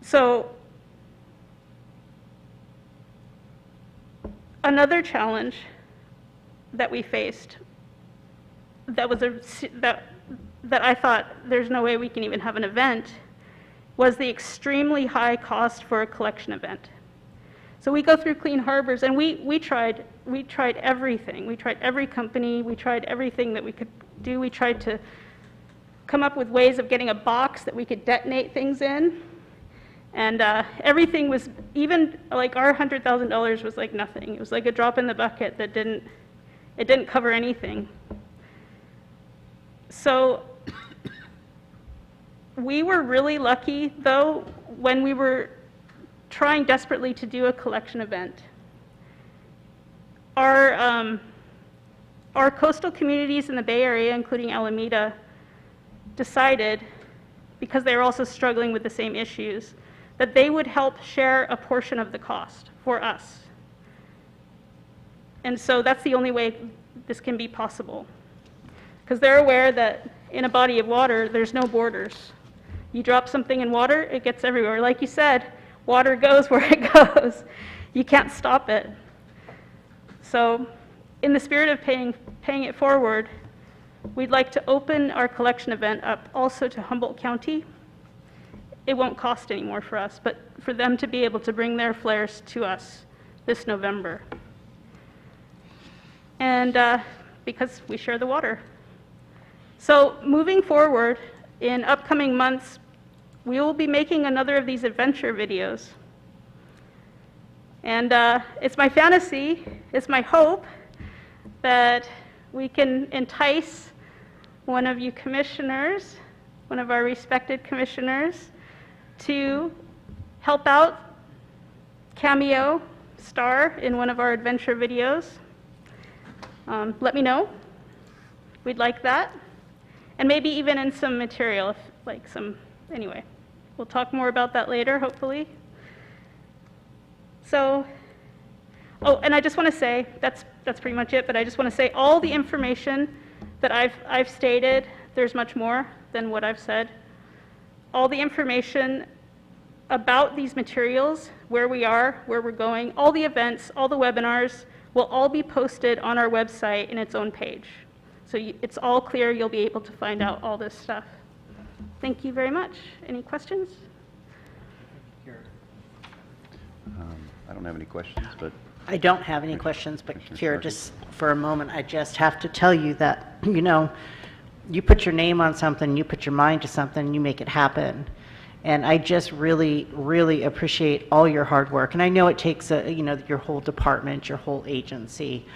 So another challenge that we faced that I thought there's no way we can even have an event was the extremely high cost for a collection event. So we go through Clean Harbors, and we tried everything. We tried every company. We tried everything that we could do. We tried to come up with ways of getting a box that we could detonate things in. And everything was, even like our $100,000 was like nothing. It was like a drop in the bucket that didn't cover anything. So we were really lucky, though, when we were trying desperately to do a collection event. Our coastal communities in the Bay Area, including Alameda, decided, because they were also struggling with the same issues, that they would help share a portion of the cost for us. And so that's the only way this can be possible. Because they're aware that in a body of water, there's no borders. You drop something in water, it gets everywhere. Like you said, water goes where it goes. You can't stop it. So in the spirit of paying it forward, we'd like to open our collection event up also to Humboldt County. It won't cost any more for us, but for them to be able to bring their flares to us this November. And because we share the water. So moving forward, in upcoming months, we will be making another of these adventure videos. And it's my fantasy, it's my hope that we can entice one of you commissioners, one of our respected commissioners, to help out, cameo, star in one of our adventure videos. Let me know. We'd like that. And maybe even in some material, anyway. We'll talk more about that later, hopefully. So, oh, and I just want to say, that's pretty much it, but I just want to say all the information that I've stated, there's much more than what I've said. All the information about these materials, where we are, where we're going, all the events, all the webinars, will all be posted on our website in its own page. So it's all clear, you'll be able to find out all this stuff. Thank you very much. Any questions? I don't have any questions, but... I don't have any questions, but Kira, just for a moment, I just have to tell you that, you put your name on something, you put your mind to something, you make it happen. And I just really, really appreciate all your hard work. And I know it takes, your whole department, your whole agency.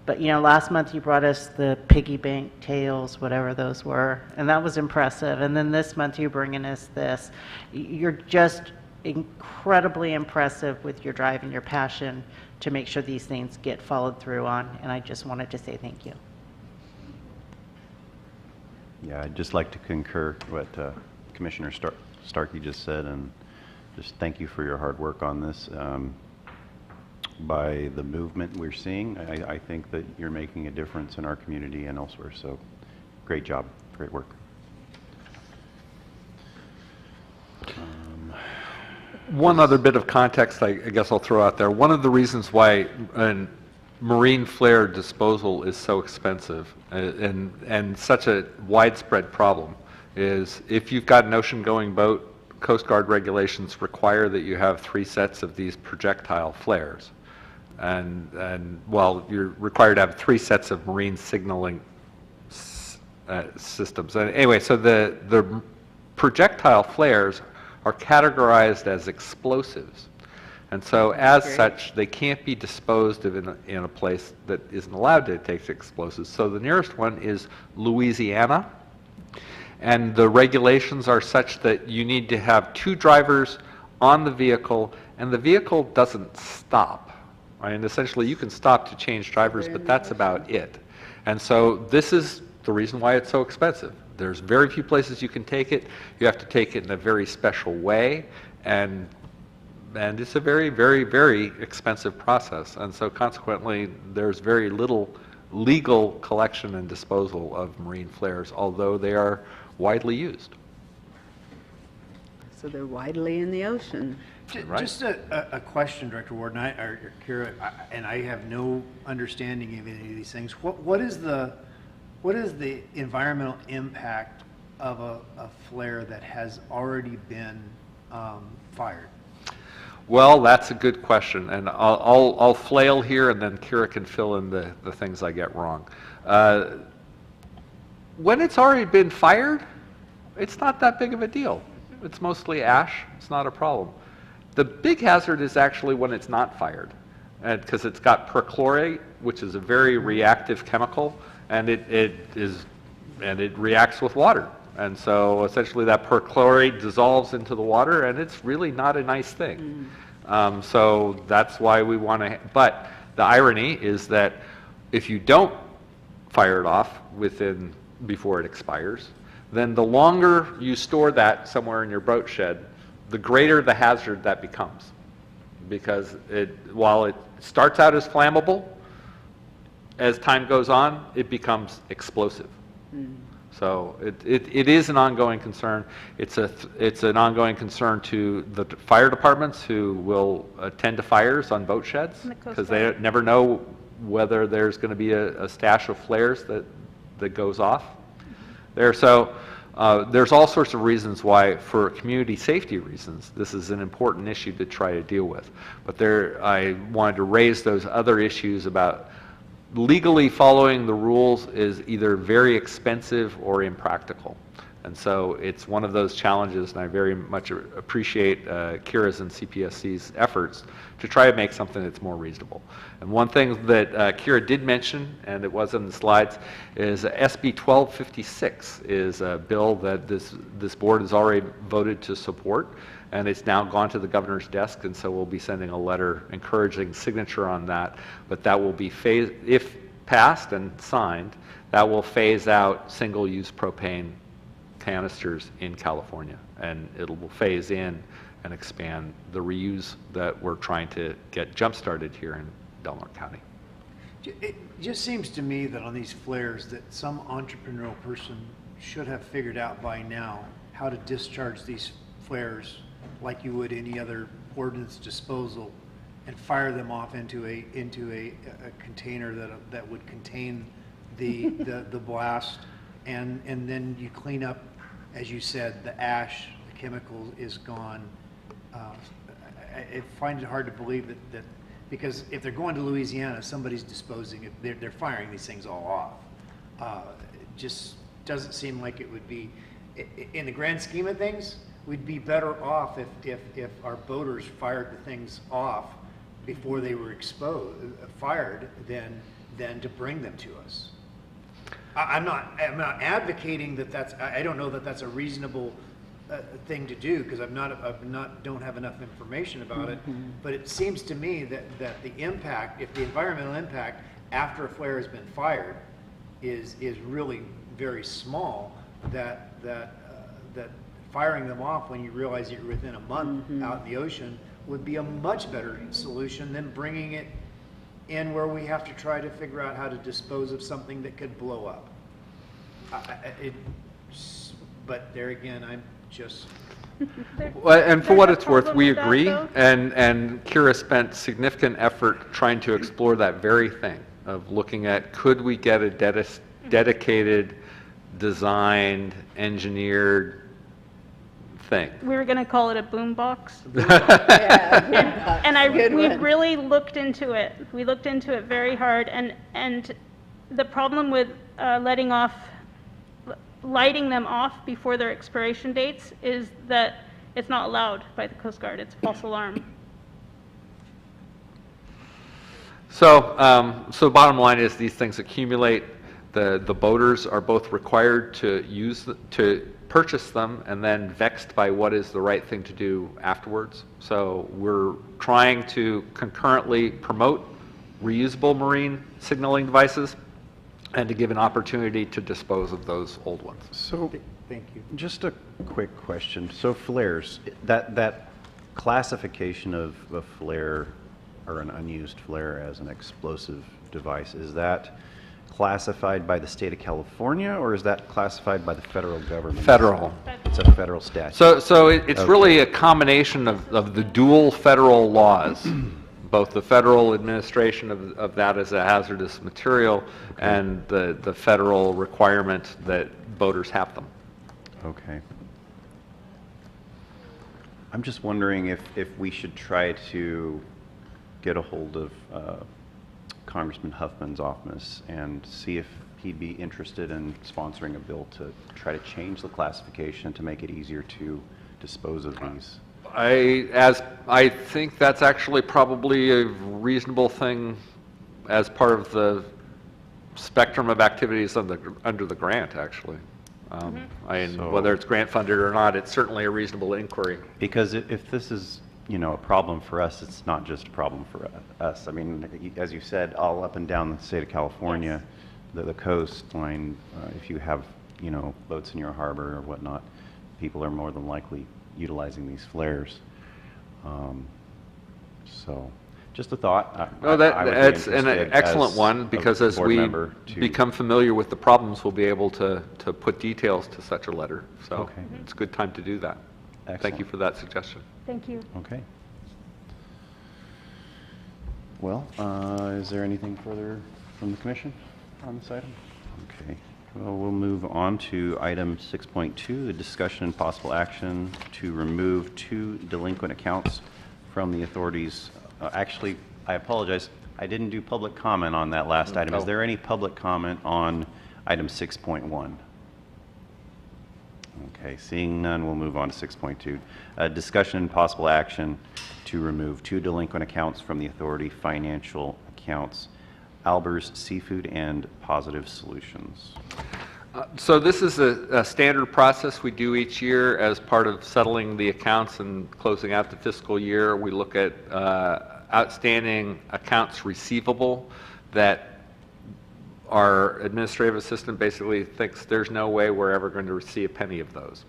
But, last month you brought us the piggy bank tails, whatever those were, and that was impressive. And then this month you're bringing us this. You're just incredibly impressive with your drive and your passion to make sure these things get followed through on, and I just wanted to say thank you. Yeah, I'd just like to concur what Commissioner Starkey just said, and just thank you for your hard work on this. By the movement we're seeing, I think that you're making a difference in our community and elsewhere, so great job, great work. One other bit of context I guess I'll throw out there. One of the reasons why marine flare disposal is so expensive and such a widespread problem is if you've got an ocean-going boat, Coast Guard regulations require that you have 3 sets of these projectile flares. And well, you're required to have 3 sets of marine signaling systems. And anyway, so the projectile flares are categorized as explosives. And so as such, they can't be disposed of in a place that isn't allowed to take explosives. So the nearest one is Louisiana. And the regulations are such that you need to have 2 drivers on the vehicle, and the vehicle doesn't stop. Right? And essentially you can stop to change drivers, but that's about it. And so this is the reason why it's so expensive. There's very few places you can take it. You have to take it in a very special way, and it's a very, very, very expensive process. And so consequently, there's very little legal collection and disposal of marine flares, although they are widely used. So they're widely in the ocean. Right. Just a question, Director Ward, or Kira, and I have no understanding of any of these things. What is the environmental impact of a flare that has already been fired? Well, that's a good question, and I'll flail here, and then Kira can fill in the things I get wrong. When it's already been fired, it's not that big of a deal. It's mostly ash. It's not a problem. The big hazard is actually when it's not fired, because it's got perchlorate, which is a very reactive chemical, and it reacts with water. And so essentially that perchlorate dissolves into the water, and it's really not a nice thing. So that's why we want to, but the irony is that if you don't fire it off before it expires, then the longer you store that somewhere in your boat shed, the greater the hazard that becomes. Because while it starts out as flammable, as time goes on, it becomes explosive. So it is an ongoing concern. It's an ongoing concern to the fire departments who will attend to fires on boat sheds, because they never know whether there's going to be a stash of flares that goes off there. So there's all sorts of reasons why, for community safety reasons, this is an important issue to try to deal with. But I wanted to raise those other issues about legally following the rules is either very expensive or impractical. And so it's one of those challenges, and I very much appreciate Kira's and CPSC's efforts to try to make something that's more reasonable. And one thing that Kira did mention, and it was in the slides, is SB 1256 is a bill that this board has already voted to support, and it's now gone to the governor's desk, and so we'll be sending a letter encouraging signature on that. But that will be if passed and signed, that will phase out single-use propane canisters in California, and it will phase in and expand the reuse that we're trying to get jump-started here in Del Norte County. It just seems to me that on these flares that some entrepreneurial person should have figured out by now how to discharge these flares like you would any other ordnance disposal, and fire them off into a container that would contain the blast, and then you clean up, as you said, the ash, the chemical is gone. I find it hard to believe that because if they're going to Louisiana, somebody's disposing it, they're firing these things all off. It just doesn't seem like it would be, in the grand scheme of things, we'd be better off if our boaters fired the things off before they were fired than than to bring them to us. I'm not advocating that I don't know that that's a reasonable thing to do, because don't have enough information about it. But it seems to me that the impact, if the environmental impact after a flare has been fired is really very small, that firing them off when you realize you're within a month out in the ocean would be a much better solution than bringing it in where we have to try to figure out how to dispose of something that could blow up. But there again, I'm just... Well, and for what There's a it's worth, problem we with that, agree, though. and Kira spent significant effort trying to explore that very thing of looking at, could we get a dedicated, designed, engineered thing? We were going to call it a boom box. Yeah, And good we one. really looked into it. We looked into it very hard, and the problem with lighting them off before their expiration dates is that it's not allowed by the Coast Guard. It's a false alarm. So, so bottom line is these things accumulate. The boaters are both required to purchase them and then vexed by what is the right thing to do afterwards. So we're trying to concurrently promote reusable marine signaling devices and to give an opportunity to dispose of those old ones. So, Thank you. just a quick question. So flares, that classification of a flare or an unused flare as an explosive device, is that classified by the state of California, or is that classified by the federal government? Federal. It's a federal statute. So it's Okay. really a combination of the dual federal laws, both the federal administration of that as a hazardous material and the federal requirement that boaters have them. Okay. I'm just wondering if we should try to get a hold of Congressman Huffman's office and see if he'd be interested in sponsoring a bill to try to change the classification to make it easier to dispose of these. I think that's actually probably a reasonable thing as part of the spectrum of activities under the grant, actually. So- Whether it's grant funded or not, it's certainly a reasonable inquiry. Because if this is, a problem for us, it's not just a problem for us. I mean, as you said, all up and down the state of California, the coastline, if you have, boats in your harbor or whatnot, people are more than likely utilizing these flares. So, just a thought. No, I would be that's an interested excellent as one, a because as board we member to- become familiar with the problems, we'll be able to put details to such a letter. So Okay. it's a good time to do that. Thank you Excellent. for that suggestion. Thank you. Okay. Well, is there anything further from the commission on this item? Okay. Well, we'll move on to item 6.2, the discussion and possible action to remove 2 delinquent accounts from the authorities. Actually, I apologize, I didn't do public comment on that last item. Is Oh. there any public comment on item 6.1? Okay, seeing none, we'll move on to 6.2. Discussion and possible action to remove 2 delinquent accounts from the authority financial accounts, Alber's Seafood and Positive Solutions. So this is a standard process we do each year as part of settling the accounts and closing out the fiscal year. We look at outstanding accounts receivable that our administrative assistant basically thinks there's no way we're ever going to see a penny of those.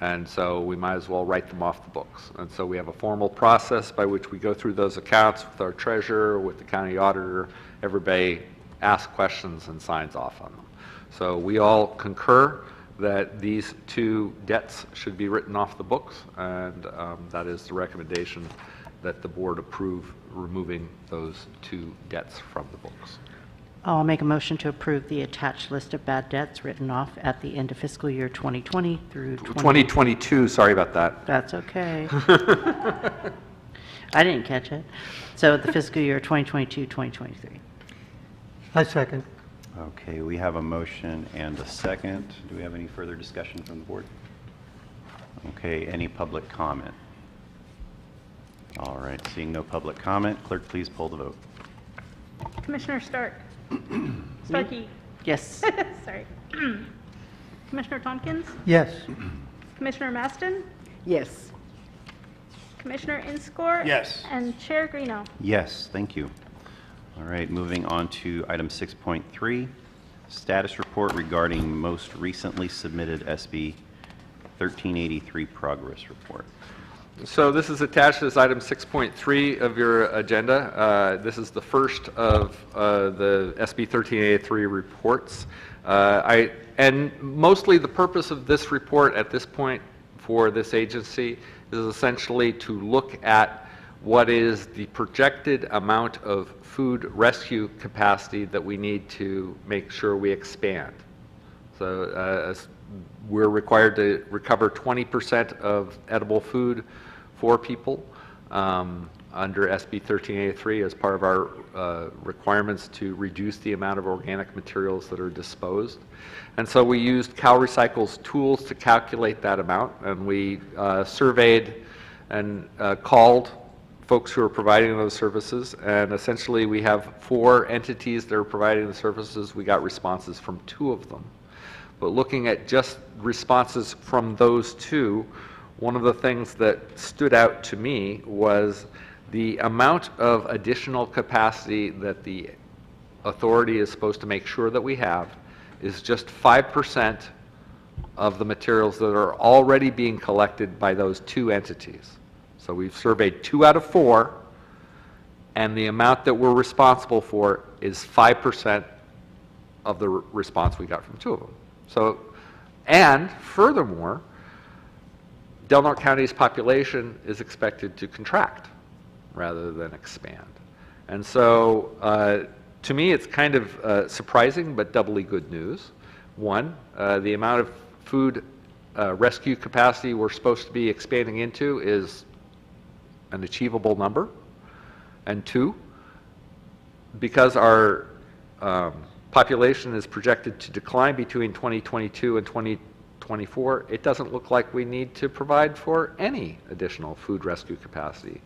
And so we might as well write them off the books. And so we have a formal process by which we go through those accounts with our treasurer, with the county auditor. Everybody asks questions and signs off on them. So we all concur that these 2 debts should be written off the books, and that is the recommendation that the board approve removing those 2 debts from the books. I'll make a motion to approve the attached list of bad debts written off at the end of fiscal year 2020 through 2022, sorry about that. That's okay. I didn't catch it. So the fiscal year 2022, 2023. I second. Okay, we have a motion and a second. Do we have any further discussion from the board? Okay, any public comment? All right, seeing no public comment, clerk, please poll the vote. Commissioner Stark, Starkey. Yes. Sorry. Commissioner Tompkins, Yes. Commissioner Maston, Yes. Commissioner Inscore. Yes. And Chair Greeno. Yes, thank you. All right, moving on to item 6.3, status report regarding most recently submitted SB 1383 progress report. So this is attached as item 6.3 of your agenda. This is the first of the SB 1383 reports. And mostly the purpose of this report at this point for this agency is essentially to look at what is the projected amount of food rescue capacity that we need to make sure we expand. So we're required to recover 20% of edible food for people under SB 1383 as part of our requirements to reduce the amount of organic materials that are disposed. And so we used CalRecycle's tools to calculate that amount, and we surveyed and called folks who are providing those services, and essentially we have 4 entities that are providing the services. We got responses from 2 of them. But looking at just responses from those 2, one of the things that stood out to me was the amount of additional capacity that the authority is supposed to make sure that we have is just 5% of the materials that are already being collected by those 2 entities. So we've surveyed 2 out of 4, and the amount that we're responsible for is 5% of the response we got from 2 of them. So, and furthermore, Del Norte County's population is expected to contract rather than expand. And so to me, it's kind of surprising but doubly good news. One, the amount of food rescue capacity we're supposed to be expanding into is an achievable number. And 2, because our population is projected to decline between 2022 and 2024, it doesn't look like we need to provide for any additional food rescue capacity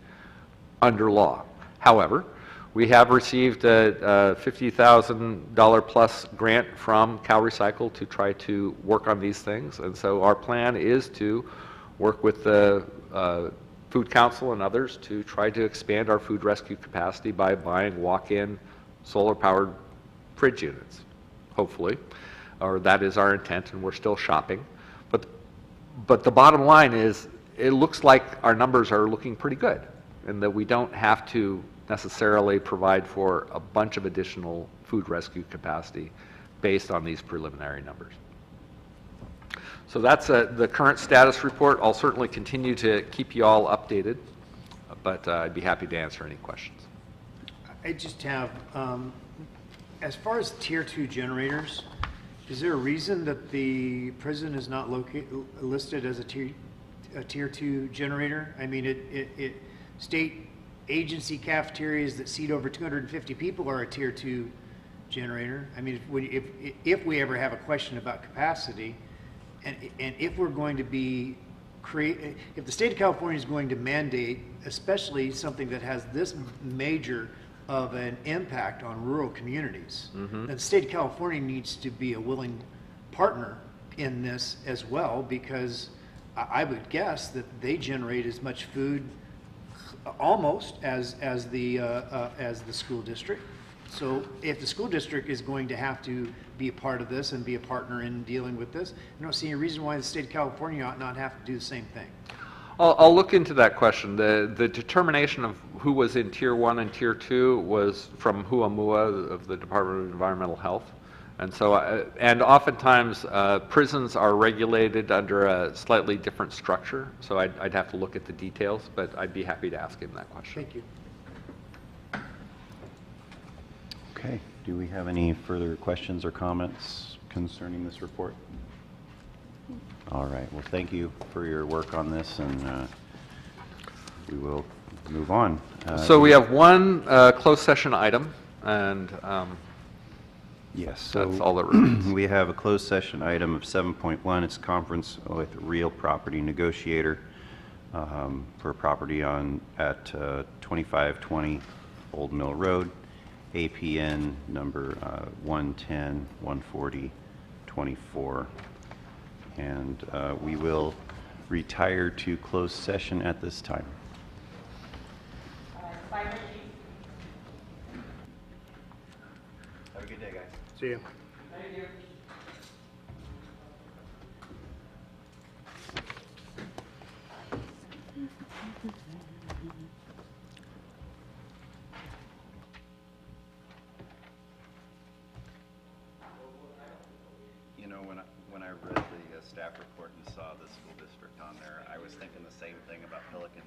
under law. However, we have received a $50,000 plus grant from CalRecycle to try to work on these things, and so our plan is to work with the Food Council and others to try to expand our food rescue capacity by buying walk-in solar-powered fridge units, hopefully, or that is our intent, and we're still shopping. But the bottom line is, it looks like our numbers are looking pretty good, and that we don't have to necessarily provide for a bunch of additional food rescue capacity based on these preliminary numbers. So that's the current status report. I'll certainly continue to keep you all updated, but I'd be happy to answer any questions. I just have, as far as tier 2 generators, is there a reason that the prison is not listed as a tier 2 generator? I mean, state agency cafeterias that seat over 250 people are a tier 2 generator. I mean, if we ever have a question about capacity, and if we're going to be if the state of California is going to mandate, especially something that has this major of an impact on rural communities, then the state of California needs to be a willing partner in this as well, because I would guess that they generate as much food almost as the school district. So if the school district is going to have to be a part of this and be a partner in dealing with this, I don't see any reason why the state of California ought not have to do the same thing. I'll look into that question. The determination of who was in Tier 1 and Tier 2 was from HUAMUA of the Department of Environmental Health. And so, and oftentimes prisons are regulated under a slightly different structure, so I'd have to look at the details, but I'd be happy to ask him that question. Thank you. Okay, do we have any further questions or comments concerning this report? All right, well, thank you for your work on this, and we will move on. So we have one closed session item, and yes, so that's all that remains. We have a closed session item of 7.1. It's conference with real property negotiator for a property at 2520 Old Mill Road. APN number 110-140-24. And we will retire to closed session at this time. Bye, Richie. Have a good day, guys. See you. Thank you. You know, when I read the staff report and saw the school district on there, I was thinking the same thing about Pelican